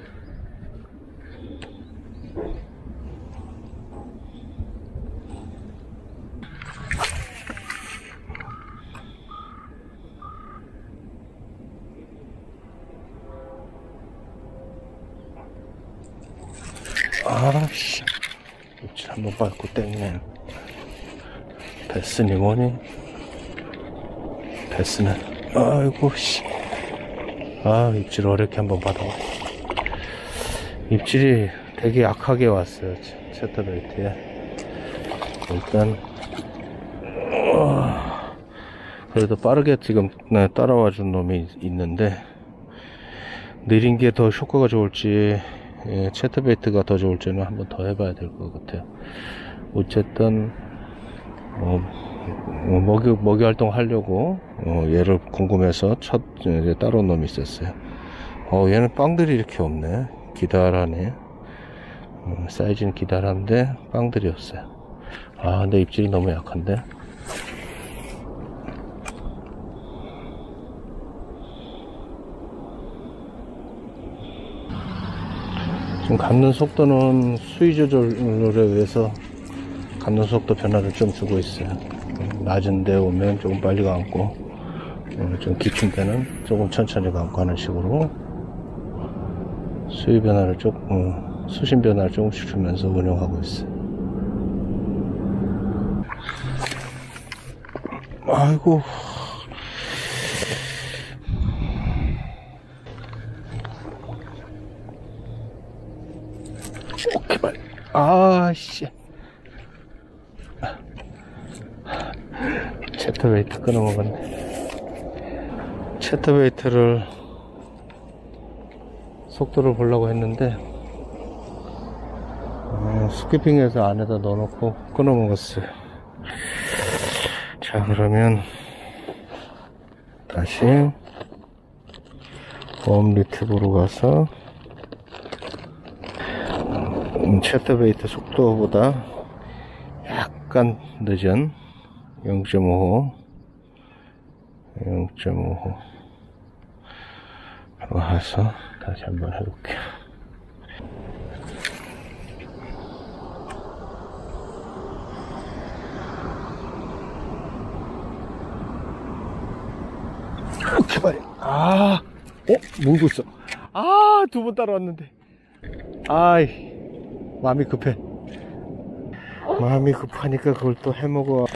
A: 아씨, 입질 한번 밟고 땡네. 베스니 뭐니? 베스는 아이고 씨. 아, 입질 어렵게 한번 받아. 입질이 되게 약하게 왔어요, 섀도우 베이트에. 일단 그래도 빠르게 지금 따라와 준 놈이 있는데, 느린 게 더 효과가 좋을지 섀도우 베이트가 더 좋을지는 한번 더 해봐야 될 것 같아요. 어쨌든 먹이 활동 하려고 얘를 궁금해서 따라온 놈이 있었어요. 얘는 빵들이 이렇게 없네. 기다라네. 사이즈는 기다란데 빵들이 없어요. 아, 근데 입질이 너무 약한데. 지금 감는 속도는 수위 조절에 의해서 감는 속도 변화를 좀 주고 있어요. 낮은 데 오면 조금 빨리 감고, 좀 깊은 데는 조금 천천히 감고 하는 식으로 수위 변화를 수심 변화를 조금씩 주면서 운영하고 있어요. 아이고. 제발. 아씨. 섀도우 베이트 끊어먹었네. 섀도우 베이트를 속도를 보려고 했는데 스키핑해서 안에다 넣어놓고 끊어먹었어요. 자, 그러면 다시 웜 리트브로 가서 섀도우 베이트 속도보다 약간 늦은 0.5호 와서 다시 한번 해볼게요. 제발. 물고 있어. 두 번 따라왔는데. 아이, 마음이 급해. 마음이 급하니까 그걸 또 해먹어.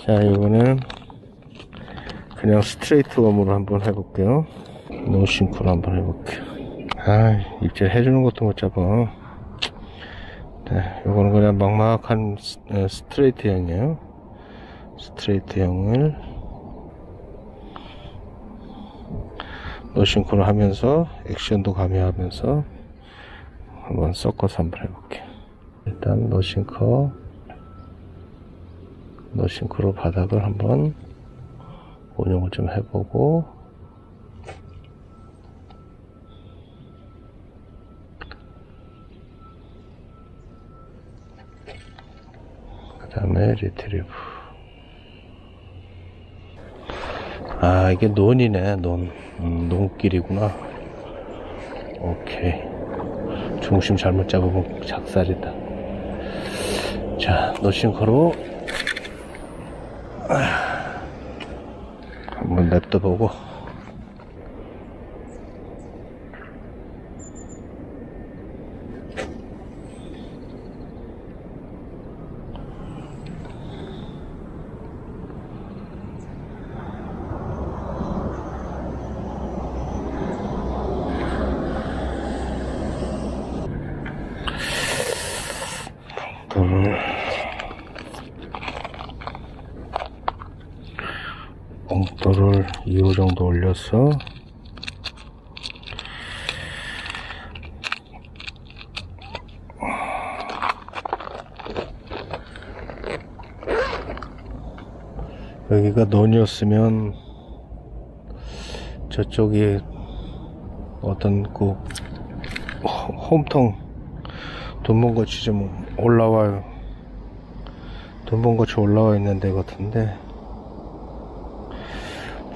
A: 자, 이거는 그냥 스트레이트 웜으로 한번 해볼게요. 노싱크로 한번 해볼게요. 입질 해주는 것도 못 잡아. 네, 이거는 그냥 막막한 스트레이트형이에요. 스트레이트형을 노싱크로 하면서 액션도 가미하면서 한번 섞어서 한번 해볼게요. 일단 노싱크로 바닥을 한번 운용을 좀 해보고, 그 다음에 리트리브. 이게 논이네. 논길이구나. 오케이. 중심 잘못 잡으면 작살이다. 자, 노싱크로 한번 냅둬보고, 봉돌을 2호 정도 올려서 여기가 논이었으면 저쪽이 어떤 그 홈통 돈봉같이 좀 올라와요. 돈봉같이 올라와 있는 데 같은데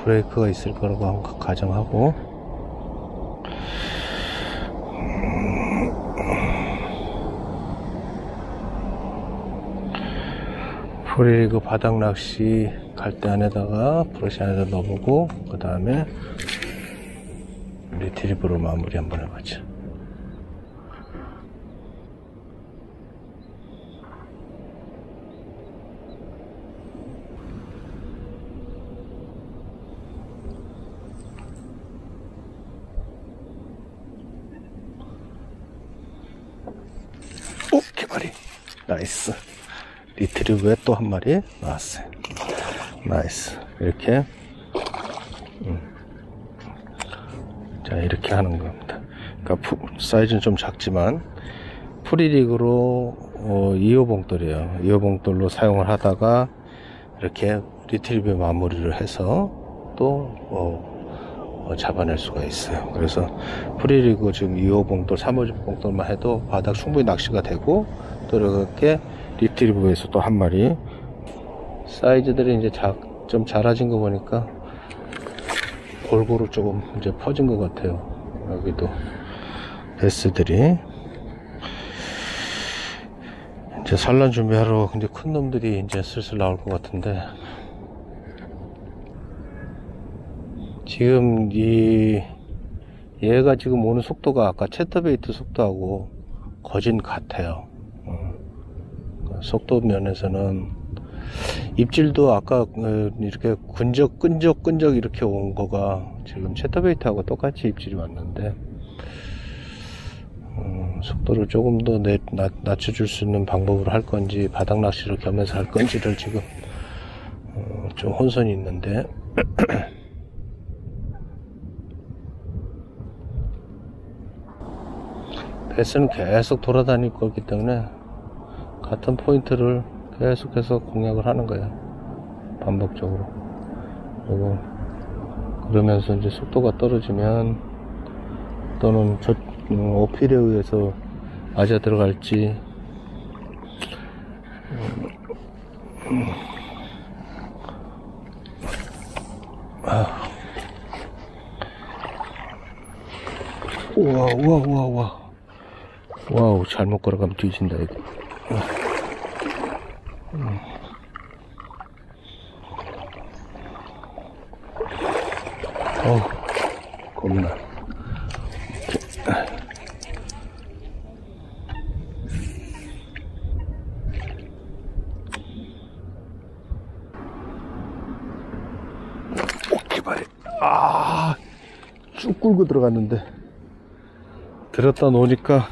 A: 브레이크가 있을 거라고 가정하고 프리리그 바닥 낚시 갈대 안에다가 브러쉬 안에다 넣어보고 그 다음에 리트리브로 마무리 한번 해보자. 오! 개발이 나이스. 리트리브에 또 한 마리 나왔어요. 나이스. 이렇게 자, 이렇게 하는 겁니다. 그러니까 사이즈는 좀 작지만 프리리그로 2호 봉돌이에요. 2호 봉돌로 사용을 하다가 이렇게 리트리브에 마무리를 해서 또 잡아낼 수가 있어요. 그래서 프리리그 지금 2호 봉돌, 3호 봉돌만 해도 바닥 충분히 낚시가 되고 또 이렇게 리트리브에서 또 한 마리. 사이즈들이 이제 좀 작아진 거 보니까 골고루 조금 이제 퍼진 것 같아요. 여기도 베스들이 이제 산란 준비하러 이제 큰 놈들이 이제 슬슬 나올 것 같은데, 지금 얘가 지금 오는 속도가 아까 채터베이트 속도하고 거진 같아요. 속도 면에서는 입질도 아까 이렇게 끈적 이렇게 온 거가 지금 채터베이트하고 똑같이 입질이 왔는데, 속도를 조금 더 낮춰줄 수 있는 방법으로 할 건지 바닥 낚시를 겸해서 할 건지를 지금 좀 혼선이 있는데 베스는 계속 돌아다닐 거기 때문에 같은 포인트를 계속해서 공략을 하는 거예요. 반복적으로. 그리고 그러면서 이제 속도가 떨어지면 또는 저 어필에 의해서 맞아 들어갈지 우와 와우, 잘못 걸어가면 뒤진다 이거. 겁나. 오케이 말해. 쭉 끌고 들어갔는데 들었다 놓으니까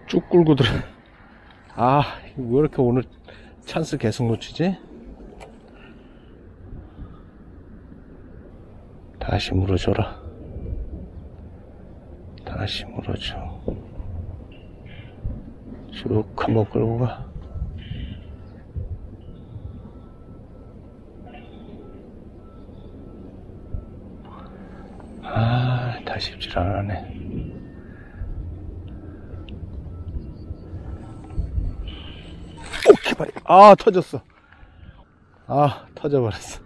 A: 쭉 끌고 들어. 왜 이렇게 오늘 찬스 계속 놓치지? 다시 물어줘라. 다시 물어줘. 쭉 한번 끌고 가. 다시 입질 안 하네. 오케이, 발이. 터졌어. 터져버렸어.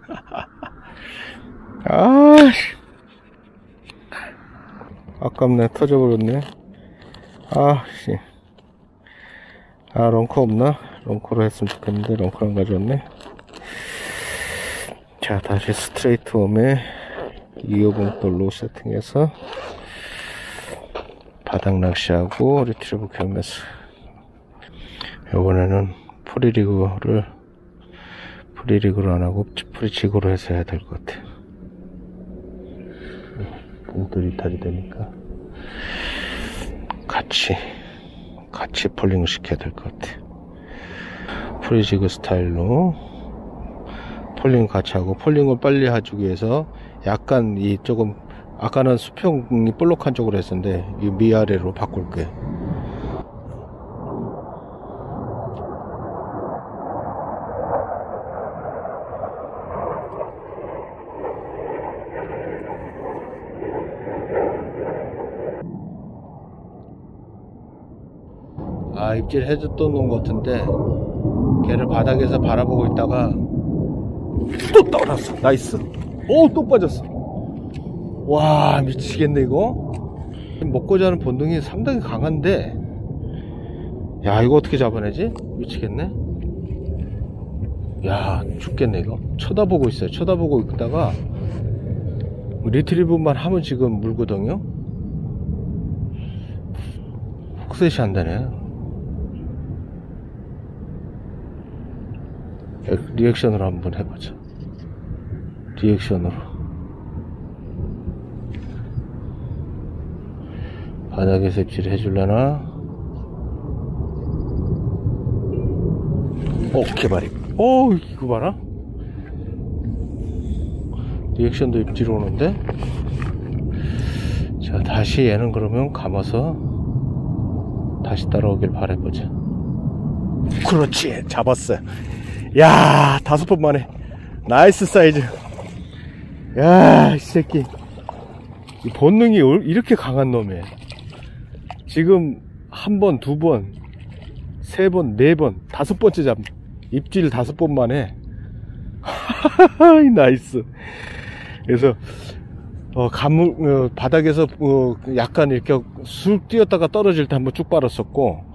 A: 아깝네. 터져버렸네. 런커 없나? 런커로 했으면 좋겠는데, 런커 안 가져왔네. 자, 다시 스트레이트 웜에 2호 봉돌로 세팅해서 바닥 낚시하고 리트리브 겸해서 이번에는 프리리그로 안 하고 프리지그로 해서 해야 될 것 같아. 봉돌 이탈이 되니까 같이 폴링을 시켜야 될 것 같아. 프리지그 스타일로 폴링 같이 하고, 폴링을 빨리 해주기 위해서 약간 이 조금 아까는 수평이 볼록한 쪽으로 했었는데 이 위아래로 바꿀게. 아, 입질 해줬던 놈 같은데 걔를 바닥에서 바라보고 있다가 또 떨었어. 나이스. 오, 또 빠졌어. 와, 미치겠네 이거. 먹고자 하는 본능이 상당히 강한데, 야, 이거 어떻게 잡아내지? 미치겠네. 야, 죽겠네 이거. 쳐다보고 있어요. 쳐다보고 있다가 리트리브만 하면 지금 물거든요. 훅셋이 안 되네. 리액션으로 한번 해보자. 리액션으로. 바닥에서 입질 해줄려나? 개발이. 이거 봐라. 리액션도 입질 오는데? 자, 다시 얘는 그러면 감아서 다시 따라오길 바라보자. 그렇지. 잡았어요. 야, 5번 만에. 나이스 사이즈. 야, 이 새끼. 이 본능이 이렇게 강한 놈이에요. 지금 1번, 2번, 3번, 4번, 5번째 잡. 입질 5번 만에. 나이스. 그래서 바닥에서 약간 이렇게 쑥 뛰었다가 떨어질 때 한번 쭉 빨았었고,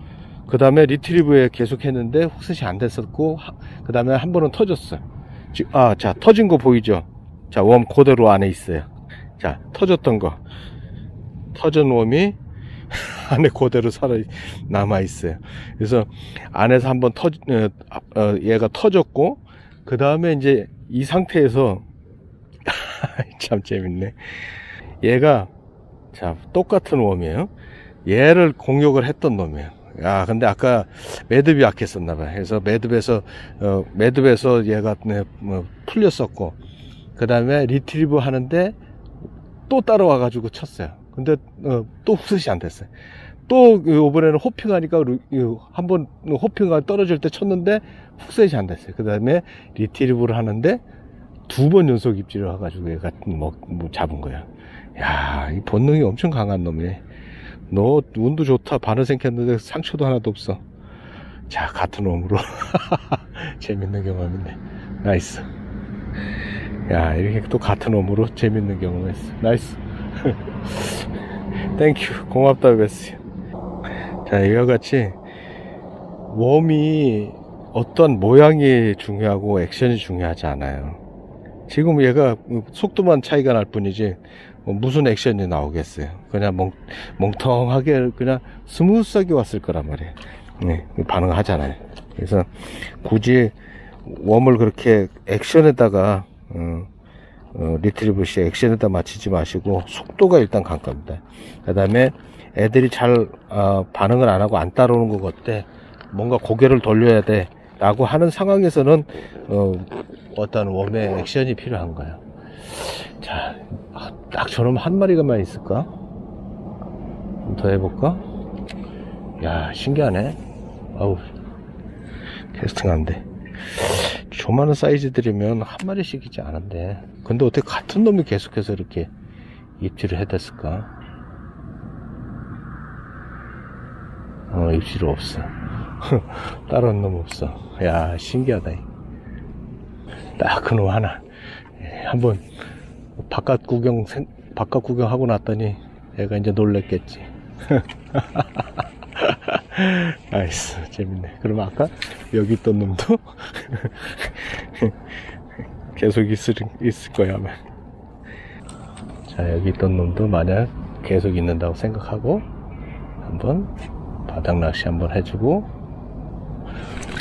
A: 그 다음에 리트리브에 계속 했는데 훅셋이 안 됐었고, 그 다음에 한 번은 터졌어요. 자, 터진 거 보이죠? 자, 웜 그대로 안에 있어요. 자, 터졌던 거. 터진 웜이 안에 그대로 남아있어요. 그래서 안에서 한번 얘가 터졌고, 그 다음에 이제 이 상태에서 참 재밌네. 얘가, 자, 똑같은 웜이에요. 얘를 공격을 했던 놈이에요. 야, 근데 아까 매듭이 약했었나봐요. 그래서 매듭에서 얘가 풀렸었고, 그 다음에 리트리브 하는데 또 따라와가지고 쳤어요. 근데 또 훅셋이 안 됐어요. 또 이번에는 호핑하니까 한번 호핑가 떨어질 때 쳤는데 훅셋이 안 됐어요. 그 다음에 리트리브를 하는데 2번 연속 입질을 해가지고 얘가 잡은 거야. 야, 이 본능이 엄청 강한 놈이네. 너 운도 좋다. 바늘 생겼는데 상처도 하나도 없어. 자, 같은 놈으로. 재밌는 경험이네. 나이스. 야, 이렇게 또 같은 놈으로 재밌는 경험했어. 나이스. 땡큐. 고맙다, 베스. 자, 이와 같이 웜이 어떤 모양이 중요하고 액션이 중요하지 않아요. 지금 얘가 속도만 차이가 날 뿐이지 무슨 액션이 나오겠어요. 그냥 멍텅하게 그냥 스무스하게 왔을 거란 말이에요. 네, 반응하잖아요. 그래서 굳이 웜을 그렇게 액션에다가 리트리브시 액션에다 맞추지 마시고 속도가 일단 관건입니다. 그 다음에 애들이 잘 반응을 안 하고 안 따라오는 것 같대. 뭔가 고개를 돌려야 돼 라고 하는 상황에서는 어떤 웜의 액션이 필요한 거예요. 자, 딱 저놈 한 마리가만 있을까? 더 해볼까? 야, 신기하네. 아우, 캐스팅 안 돼. 조만한 사이즈들이면 한 마리씩이지 않은데, 근데 어떻게 같은 놈이 계속해서 이렇게 입질을 해댔을까? 입질이 없어. 다른 놈 없어. 야, 신기하다. 딱 그 놈 하나. 한번 바깥 구경하고 났더니 얘가 이제 놀랬겠지. 나이스. 재밌네. 그럼 아까 여기 있던 놈도 계속 있을 거야 아마. 자, 여기 있던 놈도 만약 계속 있는다고 생각하고 한번 바닥 낚시 한번 해주고.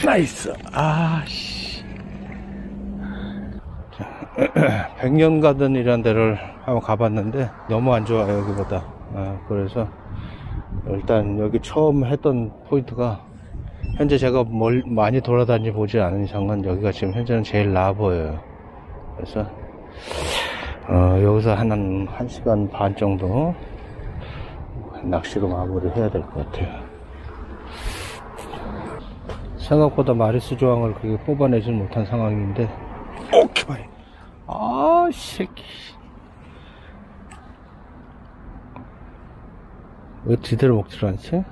A: 나이스. 아씨. 백년가든이라는 데를 한번 가봤는데 너무 안 좋아요, 여기보다. 그래서 일단 여기 처음 했던 포인트가, 현재 제가 많이 돌아다니 보지 않은 이상은 여기가 지금 현재는 제일 나아 보여요. 그래서 여기서 한 1시간 반 정도 낚시로 마무리를 해야 될 것 같아요. 생각보다 마리수 조항을 그렇게 뽑아내지 못한 상황인데, 오케이. 아, 새끼. 왜 지대로 먹질 않지?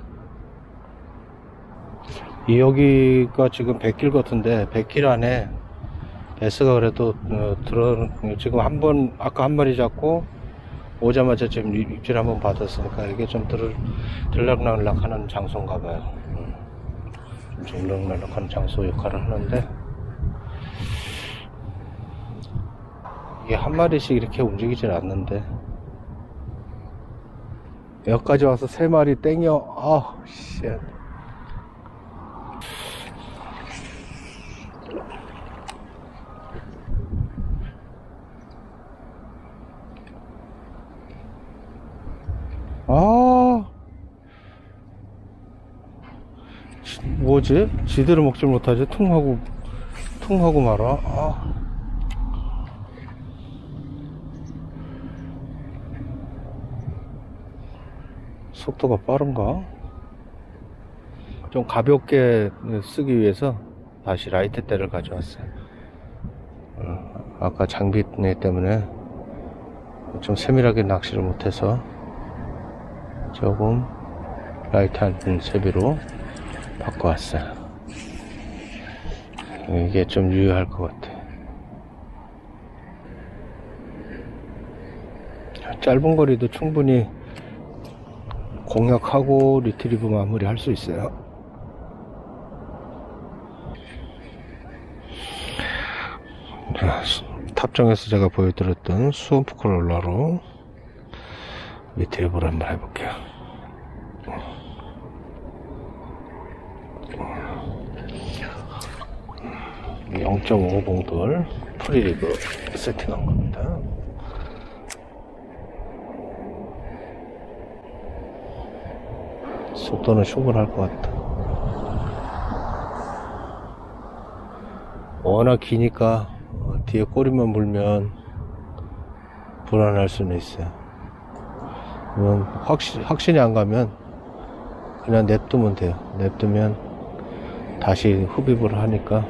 A: 여기가 지금 100길 같은데, 100길 안에 베스가 그래도 지금 아까 한 마리 잡고 오자마자 지금 입질 한번 받았으니까 이게 좀 들락날락 하는 장소인가 봐요. 좀 들락날락 하는 장소 역할을 하는데, 이게 한 마리씩 이렇게 움직이질 않는데, 여기까지 와서 3마리 땡겨. 아우, 쉣. 아, 뭐지? 지대로 먹질 못하지? 퉁하고 말아. 아. 속도가 빠른가? 좀 가볍게 쓰기 위해서 다시 라이트 대를 가져왔어요. 아까 장비 때문에 좀 세밀하게 낚시를 못해서 조금 라이트한 세비로 바꿔왔어요. 이게 좀 유효할 것 같아. 짧은 거리도 충분히 공략하고 리트리브 마무리 할 수 있어요. 탑정에서 제가 보여드렸던 수온프 컬러로 리트리브를 한번 해볼게요. 0.5 봉돌 프리리그 세팅한 겁니다. 속도는 충분할 것 같다. 워낙 기니까 뒤에 꼬리만 물면 불안할 수는 있어요. 확신이 안 가면 그냥 냅두면 돼요. 냅두면 다시 흡입을 하니까.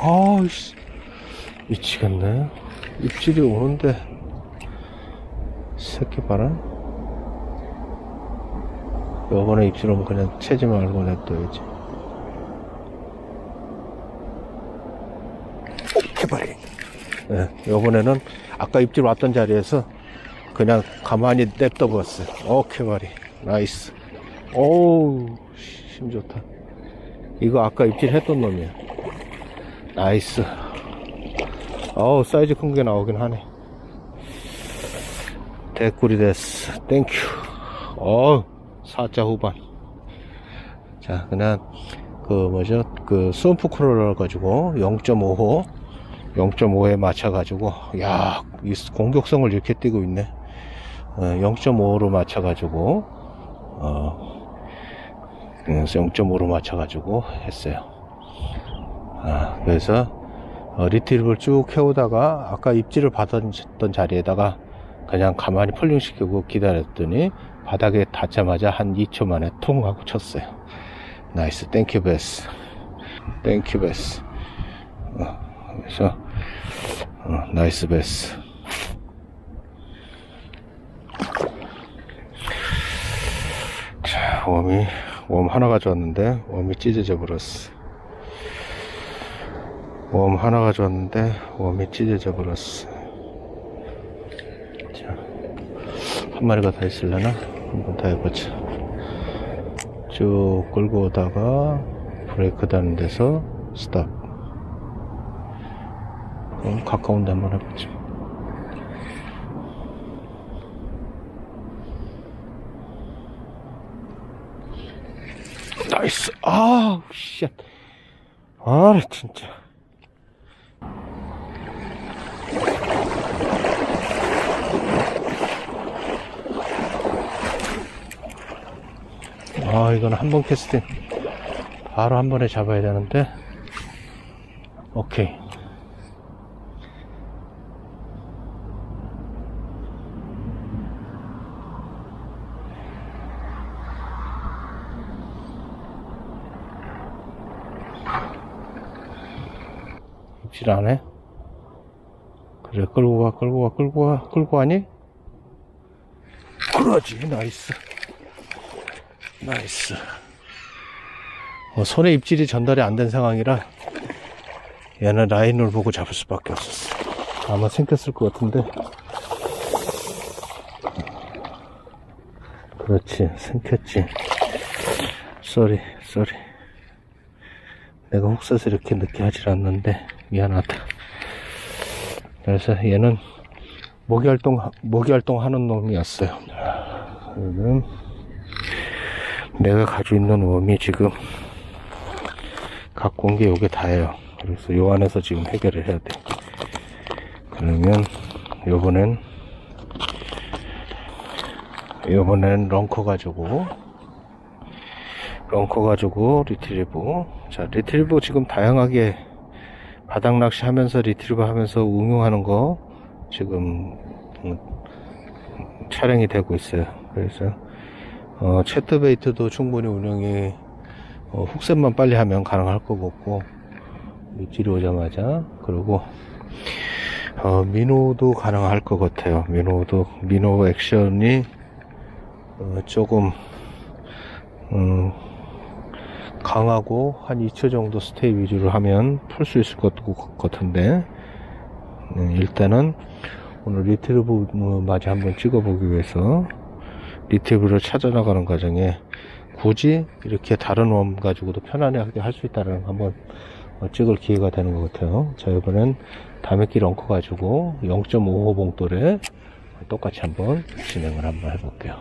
A: 아이씨, 미치겠네. 입질이 오는데 새끼 봐라. 요번에 입질 오면 그냥 채지 말고 냅둬야지. 오케이. 네, 요번에는 아까 입질 왔던 자리에서 그냥 가만히 냅둬 봤어요. 오케이 말이. 나이스. 오우, 힘 좋다. 이거 아까 입질 했던 놈이야. 나이스. 어우, 사이즈 큰 게 나오긴 하네. 대꾸리 됐어. 땡큐. 어우, 4자 후반. 자, 그냥 수온프 쿨러를 가지고 0.5에 맞춰가지고, 야, 이 공격성을 이렇게 띄고 있네. 0.5로 맞춰가지고, 0.5로 맞춰가지고 했어요. 그래서 리트리브를 쭉 해오다가 아까 입질을 받았던 자리에다가 그냥 가만히 폴링시키고 기다렸더니 바닥에 닿자마자 한 2초 만에 통 하고 쳤어요. 나이스. 땡큐 베스. 땡큐 베스. 그래서 나이스 베스. 자, 웜 하나 가져왔는데 웜이 찢어져 버렸어. 웜 하나 가져왔는데 웜이 찢어져 버렸어. 자, 한 마리가 다 있으려나? 한번 다 해보자. 쭉 끌고 오다가 브레이크 다는 데서 스탑. 그럼 가까운 데 한번 해보자. 나이스. 아우 쉣. 아 진짜. 아, 이건 한 번 캐스팅 바로 한 번에 잡아야 되는데. 오케이. 입질 안 해? 그래, 끌고 가, 끌고 가, 끌고 가, 끌고 가니? 그러지. 나이스. 나이스. 손에 입질이 전달이 안 된 상황이라 얘는 라인을 보고 잡을 수밖에 없었어. 아마 생겼을 것 같은데. 그렇지, 생겼지. 쏘리. 내가 훅서서 이렇게 늦게 하질 않는데 미안하다. 그래서 얘는 모기활동 하는 놈이었어요. 그러면 내가 가지고 있는 웜이 지금 갖고 온 게 요게 다예요. 그래서 요 안에서 지금 해결을 해야 돼. 그러면 요번엔 런커 가지고 리트리버. 자, 리트리버 지금 다양하게 바닥 낚시 하면서 리트리버 하면서 응용하는 거 지금 촬영이 되고 있어요. 그래서 채트베이트도 충분히 운영이 훅셋만 빨리 하면 가능할 것 같고, 입질이 오자마자. 그리고 민호도 가능할 것 같아요. 민호 액션이 조금 강하고 한 2초 정도 스테이 위주로 하면 풀 수 있을 것 같은데, 일단은 오늘 리트리버 마저 한번 찍어보기 위해서 리트리버를 찾아나가는 과정에 굳이 이렇게 다른 웜 가지고도 편안하게 할 수 있다는 한번 찍을 기회가 되는 것 같아요. 자, 이번엔 다메끼 런커 가지고 0.55 봉돌에 똑같이 한번 진행을 한번 해볼게요.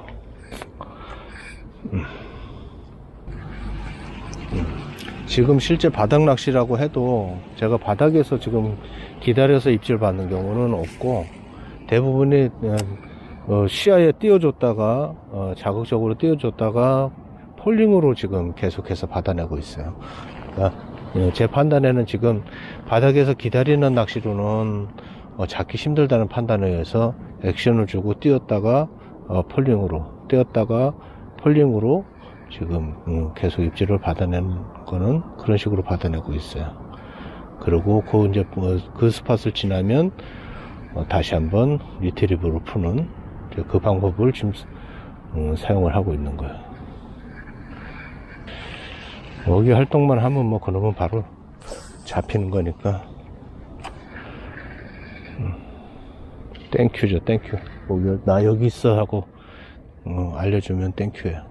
A: 지금 실제 바닥 낚시라고 해도 제가 바닥에서 지금 기다려서 입질 받는 경우는 없고, 대부분이 시야에 띄워줬다가 자극적으로 띄워줬다가 폴링으로 지금 계속해서 받아내고 있어요. 그러니까 제 판단에는 지금 바닥에서 기다리는 낚시로는 잡기 힘들다는 판단에 의해서 액션을 주고 띄웠다가 폴링으로 지금 계속 입질을 받아내는 거는 그런 식으로 받아내고 있어요. 그리고 그 스팟을 지나면 다시 한번 리트리버로 푸는 그 방법을 지금 사용을 하고 있는 거예요. 먹이 활동만 하면 그러면 바로 잡히는 거니까. 땡큐죠, 땡큐. 나 여기 있어 하고 알려주면 땡큐예요.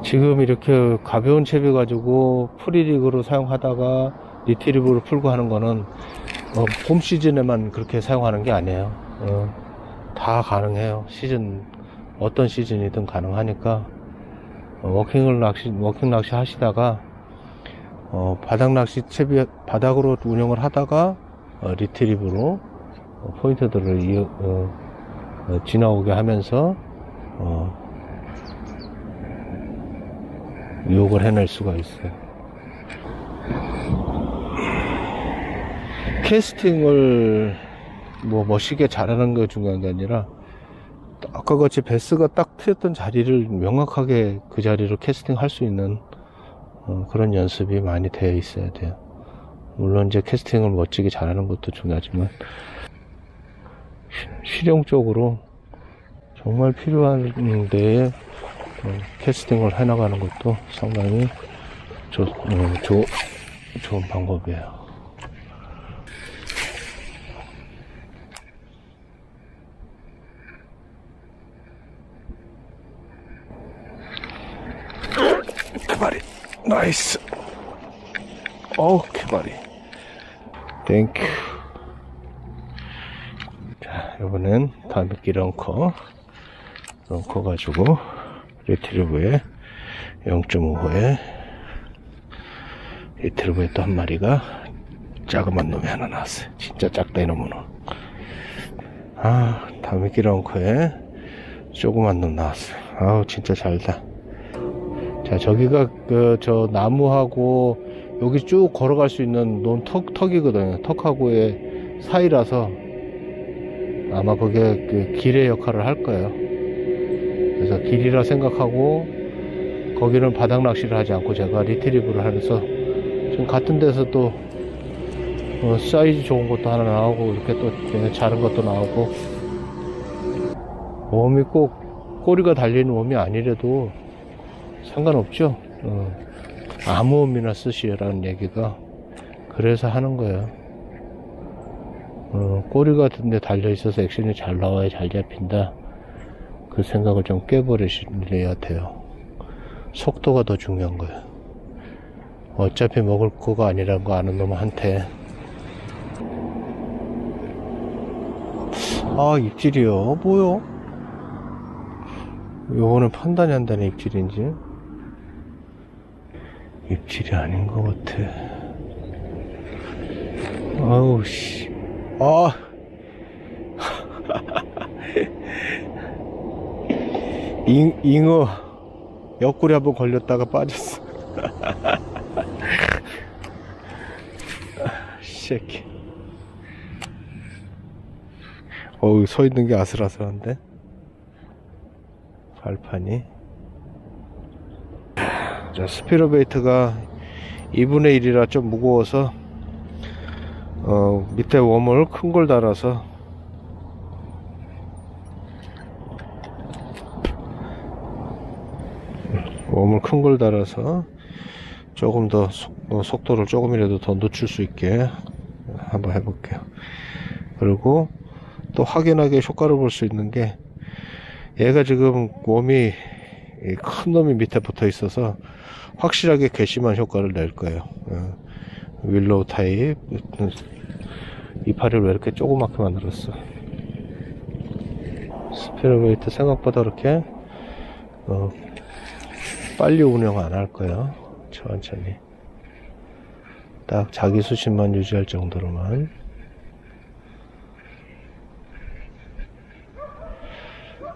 A: 지금 이렇게 가벼운 채비 가지고 프리릭으로 사용하다가 리트리버로 풀고 하는 거는 봄 시즌에만 그렇게 사용하는 게 아니에요. 다 가능해요. 어떤 시즌이든 가능하니까 워킹 낚시 하시다가 바닥 낚시 채비 바닥으로 운영을 하다가 리트리버로 포인트들을 지나오게 하면서 유혹을 해낼 수가 있어요. 캐스팅을 멋있게 잘하는 게 중요한 게 아니라, 아까 같이 베스가 딱 트였던 자리를 명확하게 그 자리로 캐스팅 할 수 있는 그런 연습이 많이 되어 있어야 돼요. 물론 이제 캐스팅을 멋지게 잘하는 것도 중요하지만 실용적으로 정말 필요한 데에 캐스팅을 해나가는 것도 상당히 좋은 방법이에요. 개발이 나이스. 개발이 땡큐. 자, 이번엔 다메끼 런커 가지고 리트리버에 0.5호에 리트리버에 또 한 마리가 자그만 놈이 하나 나왔어요. 진짜 작다 이놈은. 다메끼 런커에 조그만 놈 나왔어요. 아우, 진짜 잘다. 자, 저기가 저 나무하고 여기 쭉 걸어갈 수 있는 논 턱이거든요. 턱하고의 사이라서 아마 그게 그 길의 역할을 할 거예요. 그래서 길이라 생각하고 거기는 바닥 낚시를 하지 않고 제가 리트리브를 해서 지금 같은 데서 또 사이즈 좋은 것도 하나 나오고 이렇게 또 작은 것도 나오고, 웜이 꼭 꼬리가 달리는 웜이 아니래도 상관없죠. 아무 웜이나 쓰시라는 얘기가 그래서 하는 거예요. 꼬리 같은 데 달려 있어서 액션이 잘 나와야 잘 잡힌다, 그 생각을 좀 깨버리셔야 돼요. 속도가 더 중요한 거예요. 어차피 먹을 거가 아니라는 거 아는 놈한테. 아, 입질이요? 뭐요? 요거는 판단이 안 되는 입질인지 입질이 아닌 것 같아. 아우 씨. 아 잉어 옆구리 한번 걸렸다가 빠졌어. 새끼. 어우, 서 있는 게 아슬아슬한데 발판이. 자, 스피너베이트가 2분의 1이라 좀 무거워서 밑에 웜을 큰 걸 달아서 조금 더 속도를 조금이라도 더 늦출 수 있게 한번 해볼게요. 그리고 또 확연하게 효과를 볼 수 있는 게, 얘가 지금 웜이 큰 놈이 밑에 붙어 있어서 확실하게 괘씸한 효과를 낼 거예요. 윌로우 타입. 이파리를 왜 이렇게 조그맣게 만들었어? 스피너베이트 생각보다 그렇게 빨리 운영 안 할 거예요. 천천히 딱 자기 수심만 유지할 정도로만.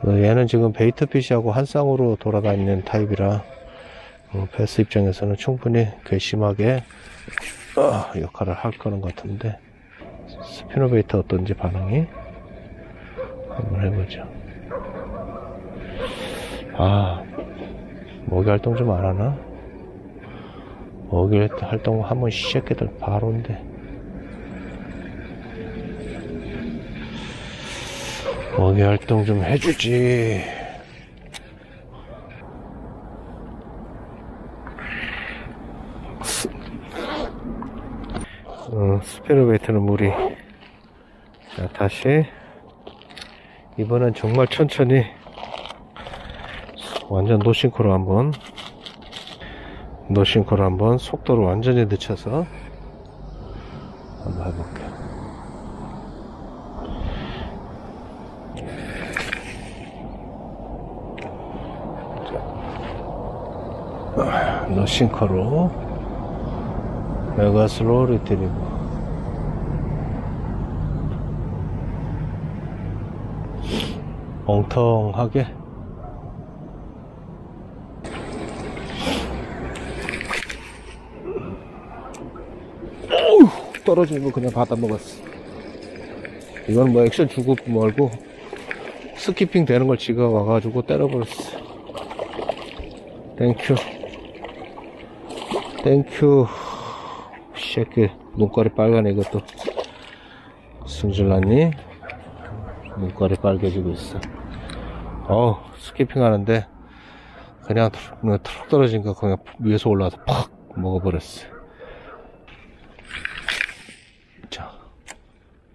A: 얘는 지금 베이트핏하고 한 쌍으로 돌아다니는 타입이라 베스 입장에서는 충분히 괘씸하게 역할을 할 거는 것 같은데, 스피너베이트 어떤지 반응이 한번 해보죠. 아, 먹이 활동 좀 안 하나? 먹이 활동 하면 시작해들 바로인데. 먹이 활동 좀 해주지. 스피너베이트는 무리. 자, 다시 이번엔 정말 천천히 완전 노싱크로 한번 속도를 완전히 늦춰서 한번 해볼게요. 노싱크로 메가 슬로우 리트리버. 엉텅하게. 떨어지는 거 그냥 받아 먹었어. 이건 뭐 액션 주고 말고 스키핑 되는 걸 지가 와가지고 때려버렸어. 땡큐. 새끼 눈깔이 빨가네. 이것도 승질났니? 눈깔이 빨개지고 있어. 스키핑 하는데 그냥 툭 떨어지니까 그냥 위에서 올라와서 팍 먹어버렸어. 자,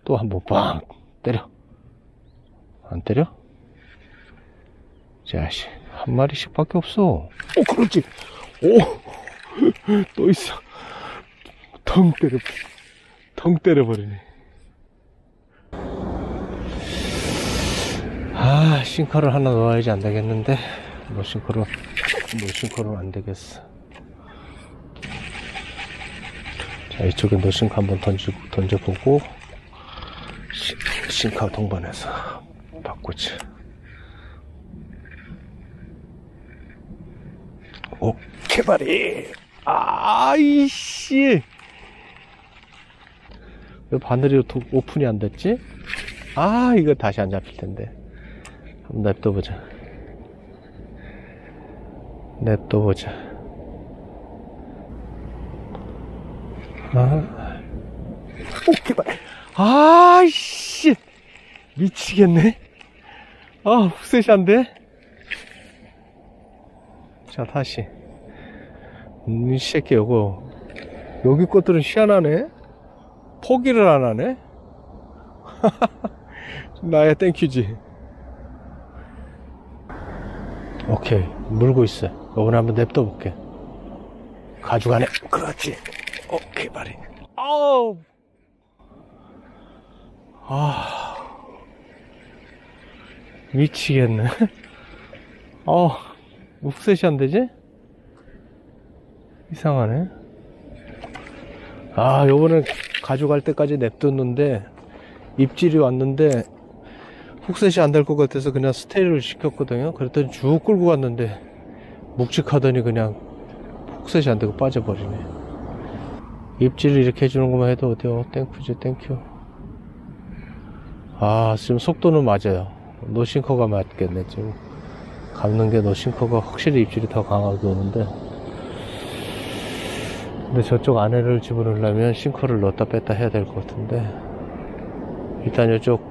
A: 또 한 번 빵 때려. 안 때려? 자식, 한 마리씩 밖에 없어. 그렇지. 또 있어. 텅 때려버리네. 싱커를 하나 넣어야지. 안 되겠는데. 노싱커로 안 되겠어. 자, 이쪽에 노싱커 한번 던져보고 싱커 동반해서 바꾸지. 개발이. 아이씨. 왜 바늘이 오픈이 안 됐지? 아, 이거 다시 안 잡힐 텐데. 한번 냅둬보자. 냅둬보자. 개발. 아이씨. 미치겠네. 훅셋이 안 돼. 자, 다시. 이 새끼, 여기 것들은 희한하네? 포기를 안 하네? 나야 땡큐지. 오케이. 물고 있어. 요번에 한번 냅둬 볼게. 가져가네. 그렇지. 개발이. 아우. 미치겠네. 훅셋이 안 되지? 이상하네. 요번에 가져갈 때까지 냅뒀는데, 입질이 왔는데, 훅셋이 안 될 것 같아서 그냥 스테이를 시켰거든요. 그랬더니 쭉 끌고 갔는데, 묵직하더니 그냥 훅셋이 안 되고 빠져버리네. 입질을 이렇게 해주는 것만 해도 어때요? 땡큐지, 땡큐. 지금 속도는 맞아요. 노싱커가 맞겠네. 지금 감는 게 노싱커가 확실히 입질이 더 강하게 오는데, 근데 저쪽 안에를 집어넣으려면 싱커를 넣었다 뺐다 해야 될 것 같은데, 일단 이쪽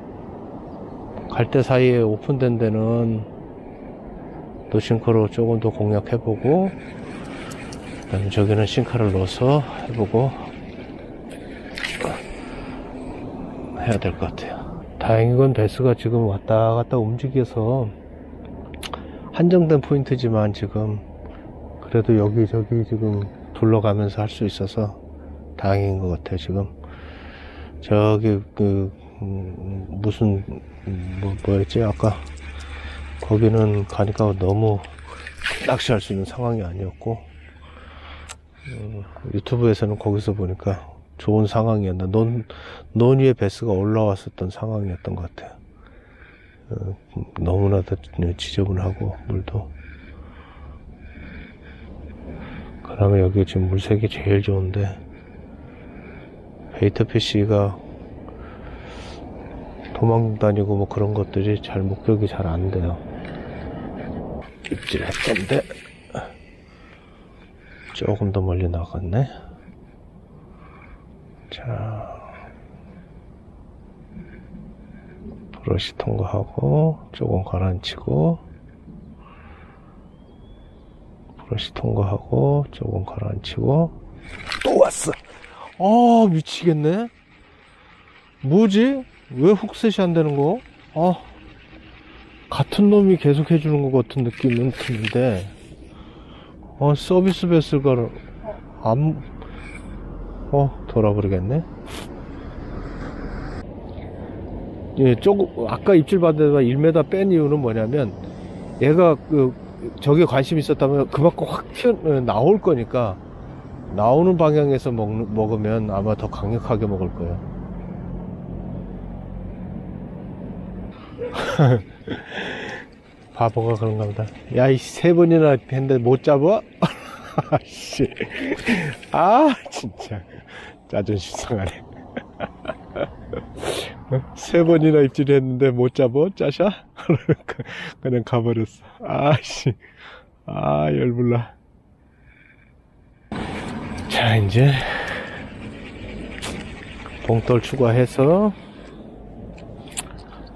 A: 갈대 사이에 오픈된 데는 노싱커로 조금 더 공략해보고, 그다음에 저기는 싱커를 넣어서 해보고 해야 될 것 같아요. 다행인 건 배스가 지금 왔다 갔다 움직여서 한정된 포인트지만 지금 그래도 여기저기 지금 둘러가면서 할 수 있어서 다행인 것 같아요. 지금 저기 무슨 뭐였지 아까 거기는 가니까 너무 낚시할 수 있는 상황이 아니었고, 유튜브에서는 거기서 보니까 좋은 상황이었나. 논 위에 배스가 올라왔었던 상황이었던 것 같아요. 너무나도 지저분하고 물도. 그다음에 여기 지금 물색이 제일 좋은데, 베이터 피쉬가 도망다니고 뭐 그런 것들이 잘 목격이 잘 안 돼요. 입질 했던데 조금 더 멀리 나갔네. 자, 브러쉬 통과하고 조금 가라앉히고, 브러쉬 통과하고 조금 가라앉히고, 또 왔어. 미치겠네. 뭐지? 왜 훅셋이 안 되는 거? 같은 놈이 계속 해주는 것 같은 느낌은 드는데, 서비스 베스가 돌아버리겠네. 예, 조금 아까 입질 받은 데가 1m 뺀 이유는 뭐냐면, 얘가 저기에 관심이 있었다면 그만큼 확 나올 거니까, 나오는 방향에서 먹으면 아마 더 강력하게 먹을 거예요. 바보가 그런가 보다. 야, 이 3번이나 했는데 못 잡아? 씨. 진짜 자존심 상하네. 3번이나 입질했는데 못 잡아? 짜샤? 그냥 가버렸어. 씨. 열불나. 자, 이제 봉돌 추가해서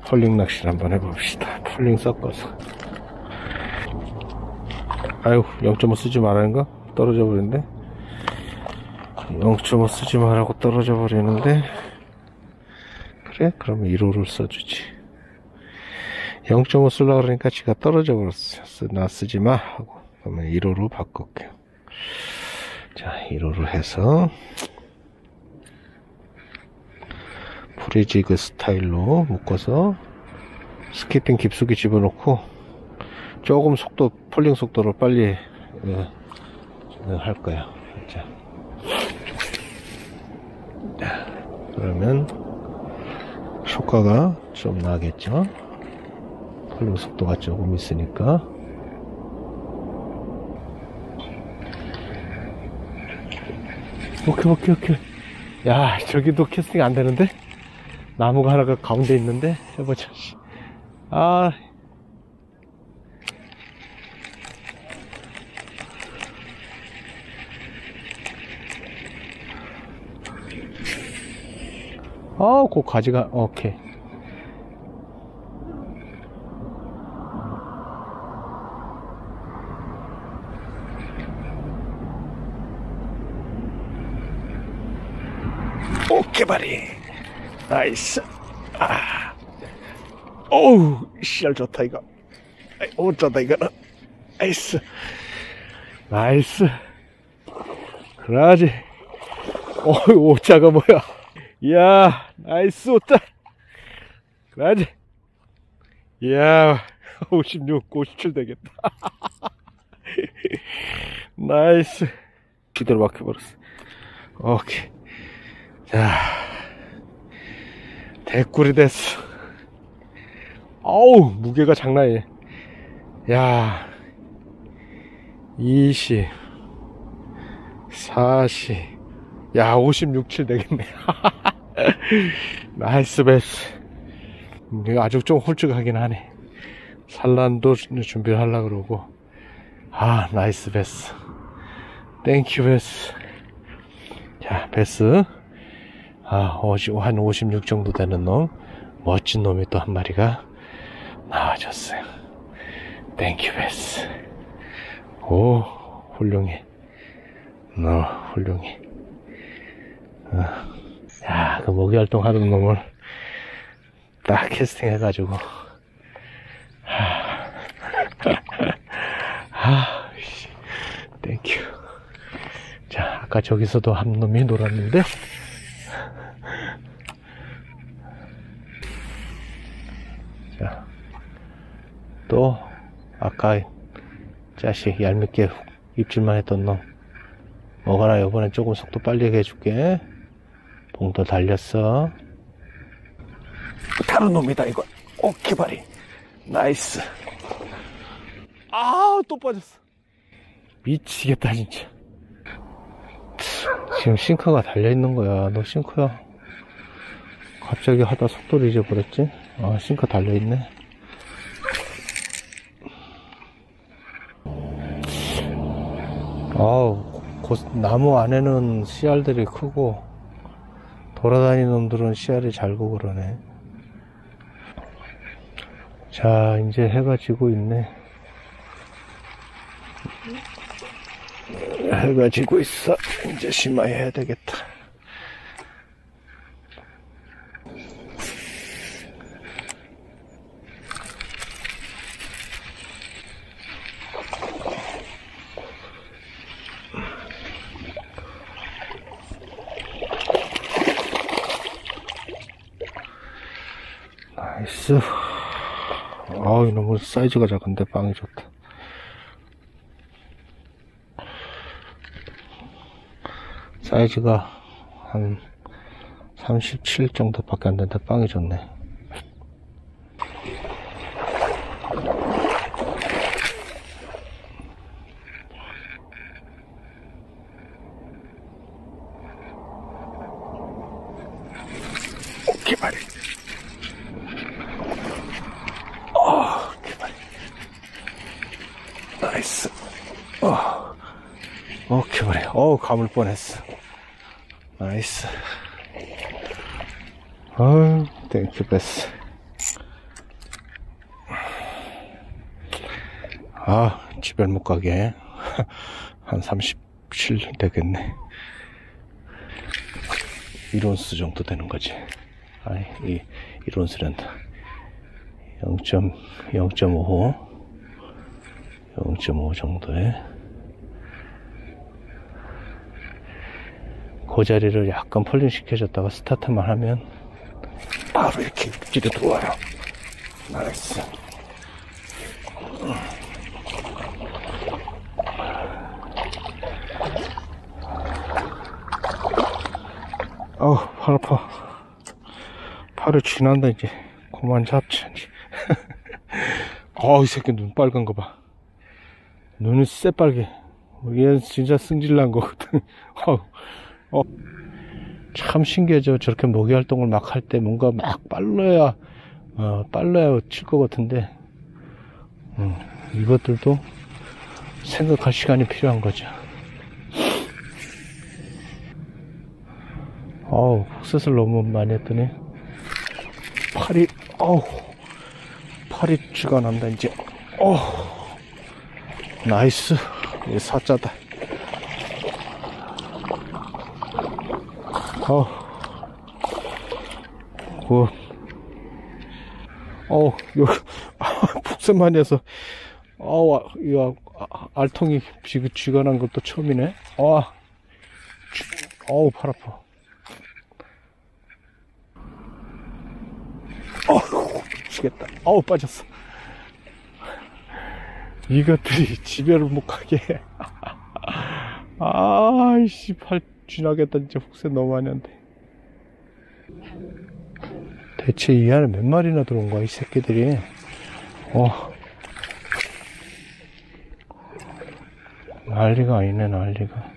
A: 폴링 낚시를 한번 해봅시다. 폴링 섞어서. 0.5 쓰지 말라는 거? 떨어져 버리는데? 0.5 쓰지 말라고 떨어져 버리는데? 그래? 그러면 1호를 써주지. 0.5 쓰려고 그러니까 지가 떨어져 버렸어. 나 쓰지 마. 하고. 그러면 1호로 바꿀게요. 자, 1호로 해서. 브리지그 스타일로 묶어서 스키핑 깊숙이 집어넣고 조금 폴링 속도를 빨리 할 거야. 자, 그러면 효과가 좀 나겠죠. 폴링 속도가 조금 있으니까. 오케이. 야, 저기도 캐스팅 안 되는데? 나무가 하나가 가운데 있는데? 해보자. 아. 그 가지가, 오케이. 오케이, 바리. 나이스. 어우, 씨알 좋다, 이거. 어쩌다, 이거는. 나이스. 그러지. 오자가 뭐야. 이야, 나이스, 오자. 그러지. 이야, 56, 57 되겠다. 나이스. 기대로 막혀버렸어. 오케이. 자, 대꿀이 됐어. 어우, 무게가 장난이네. 야, 20, 40, 야, 56, 7 되겠네. 나이스 베스. 이거 아주 좀 홀쭉하긴 하네. 산란도 준비를 하려고 그러고. 나이스 베스. 땡큐 베스. 자, 베스. 한 56 정도 되는 놈. 멋진 놈이 또 한 마리가 나와줬어요. 땡큐 베스. 오, 훌륭해. 훌륭해. 야, 그 모기 활동 하던 놈을 딱 캐스팅 해가지고. 땡큐. 자, 아까 저기서도 한 놈이 놀았는데. 자, 또 아까 자식 얄밉게 입질만 했던 놈 먹어라. 이번엔 조금 속도 빨리 해줄게. 봉도 달렸어. 다른 놈이다 이거. 오케이 바리. 나이스. 또 빠졌어. 미치겠다 진짜. 지금 싱크가 달려있는 거야. 너 싱크야. 갑자기 하다 속도를 잊어버렸지? 싱크 달려있네. 나무 안에는 씨알들이 크고 돌아다니는 놈들은 씨알이 잘고 그러네. 자, 이제 해가 지고 있네. 해가 지고 있어. 이제 심하게 해야 되겠다. 나이스. 너무 사이즈가 작은데 빵이 좋다. 사이즈가 한 37 정도밖에 안 되는데 빵이 좋네. 오케이 말이. 오케이 말이. 나이스. 오케이 말이. 감을 뻔했어. 나이스. 땡큐 베스. 집에 못 가게. 한 37 되겠네. 1온스 정도 되는 거지. 이 1온스란다. 0.5 정도에. 그 자리를 약간 폴링 시켜줬다가 스타트만 하면 바로 이렇게 입질이 들어와요. 나이스. 팔 아파. 팔을 쥐난다 이제. 그만 잡자 이제. 이 새끼 눈 빨간 거 봐. 눈이 새빨개. 얘는 진짜 승질난 거거든. 참 신기하죠. 저렇게 모기 활동을 막 할 때 뭔가 막 빨라야 칠 것 같은데, 이것들도 생각할 시간이 필요한 거죠. 흑셋을 너무 많이 했더니 팔이 쥐가 난다 이제. 나이스. 사자다. 여기 푹셋 많이 해서 이거 알통이 쥐가 난 것도 처음이네. 팔 아파. 미치겠다. 빠졌어. 이것들이 집에를 못 가게. 아이씨, 팔 쥐나겠다. 진짜 훅셋 너무 많이 한데. 대체 이 안에 몇 마리나 들어온 거야, 이 새끼들이. 난리가 아니네, 난리가.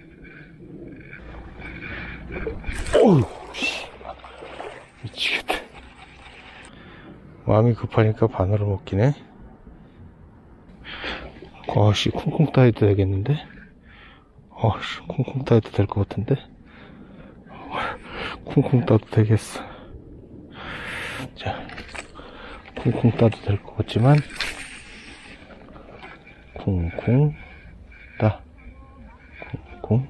A: 미치겠다. 마음이 급하니까 반으로 먹기네. 쿵쿵 따해도 되겠는데? 쿵쿵 따해도 될 것 같은데? 쿵쿵 따도 되겠어. 자, 쿵쿵 따도 될 것 같지만, 쿵쿵 따, 쿵쿵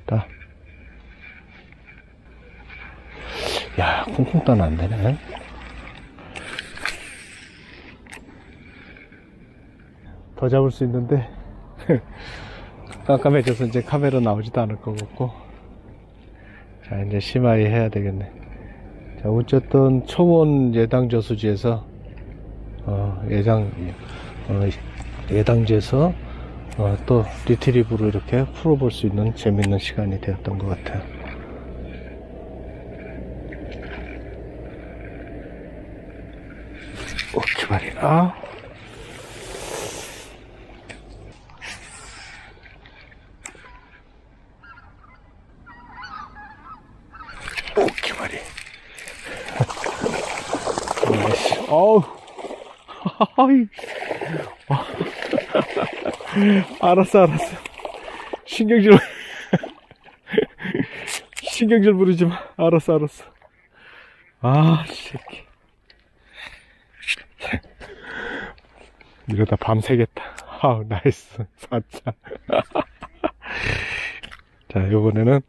A: 따. 야, 쿵쿵 따는 안 되네. 더 잡을 수 있는데 깜깜해져서 이제 카메라 나오지도 않을 것 같고. 자, 이제 심하이 해야 되겠네. 자, 어쨌든 초원 예당 저수지에서 예당지에서 또 리트리브로 이렇게 풀어볼 수 있는 재밌는 시간이 되었던 것 같아요. 기발이나. 기발이. 알았어. 신경질 부리지 마. 알았어. 새끼. 이러다 밤새겠다. 나이스. 사자. 자, 요번에는,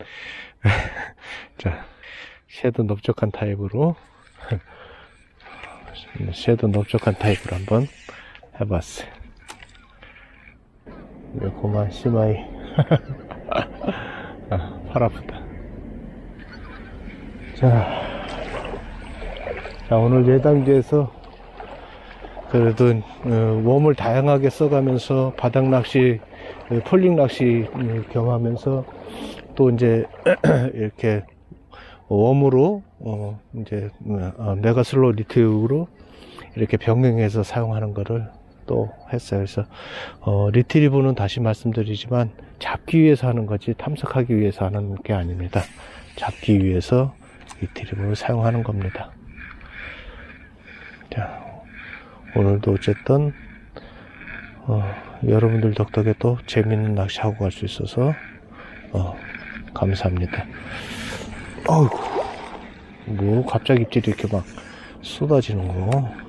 A: 섀도우 넓적한 타입으로 한번 해봤어요. 고만 심하이. 팔 아프다. 자, 오늘 예당지에서 그래도 웜을 다양하게 써가면서 바닥 낚시, 폴링 낚시 겸하면서 또 이제 이렇게 웜으로 이제 메가슬로우 리트리브로 이렇게 병행해서 사용하는 거를 또 했어요. 그래서 리트리브는 다시 말씀드리지만 잡기 위해서 하는 거지 탐색하기 위해서 하는 게 아닙니다. 잡기 위해서 리트리브를 사용하는 겁니다. 자, 오늘도 어쨌든 여러분들 덕분에 또 재밌는 낚시하고 갈 수 있어서 감사합니다. 어이구, 뭐 갑자기 입질이 이렇게 막 쏟아지는 거.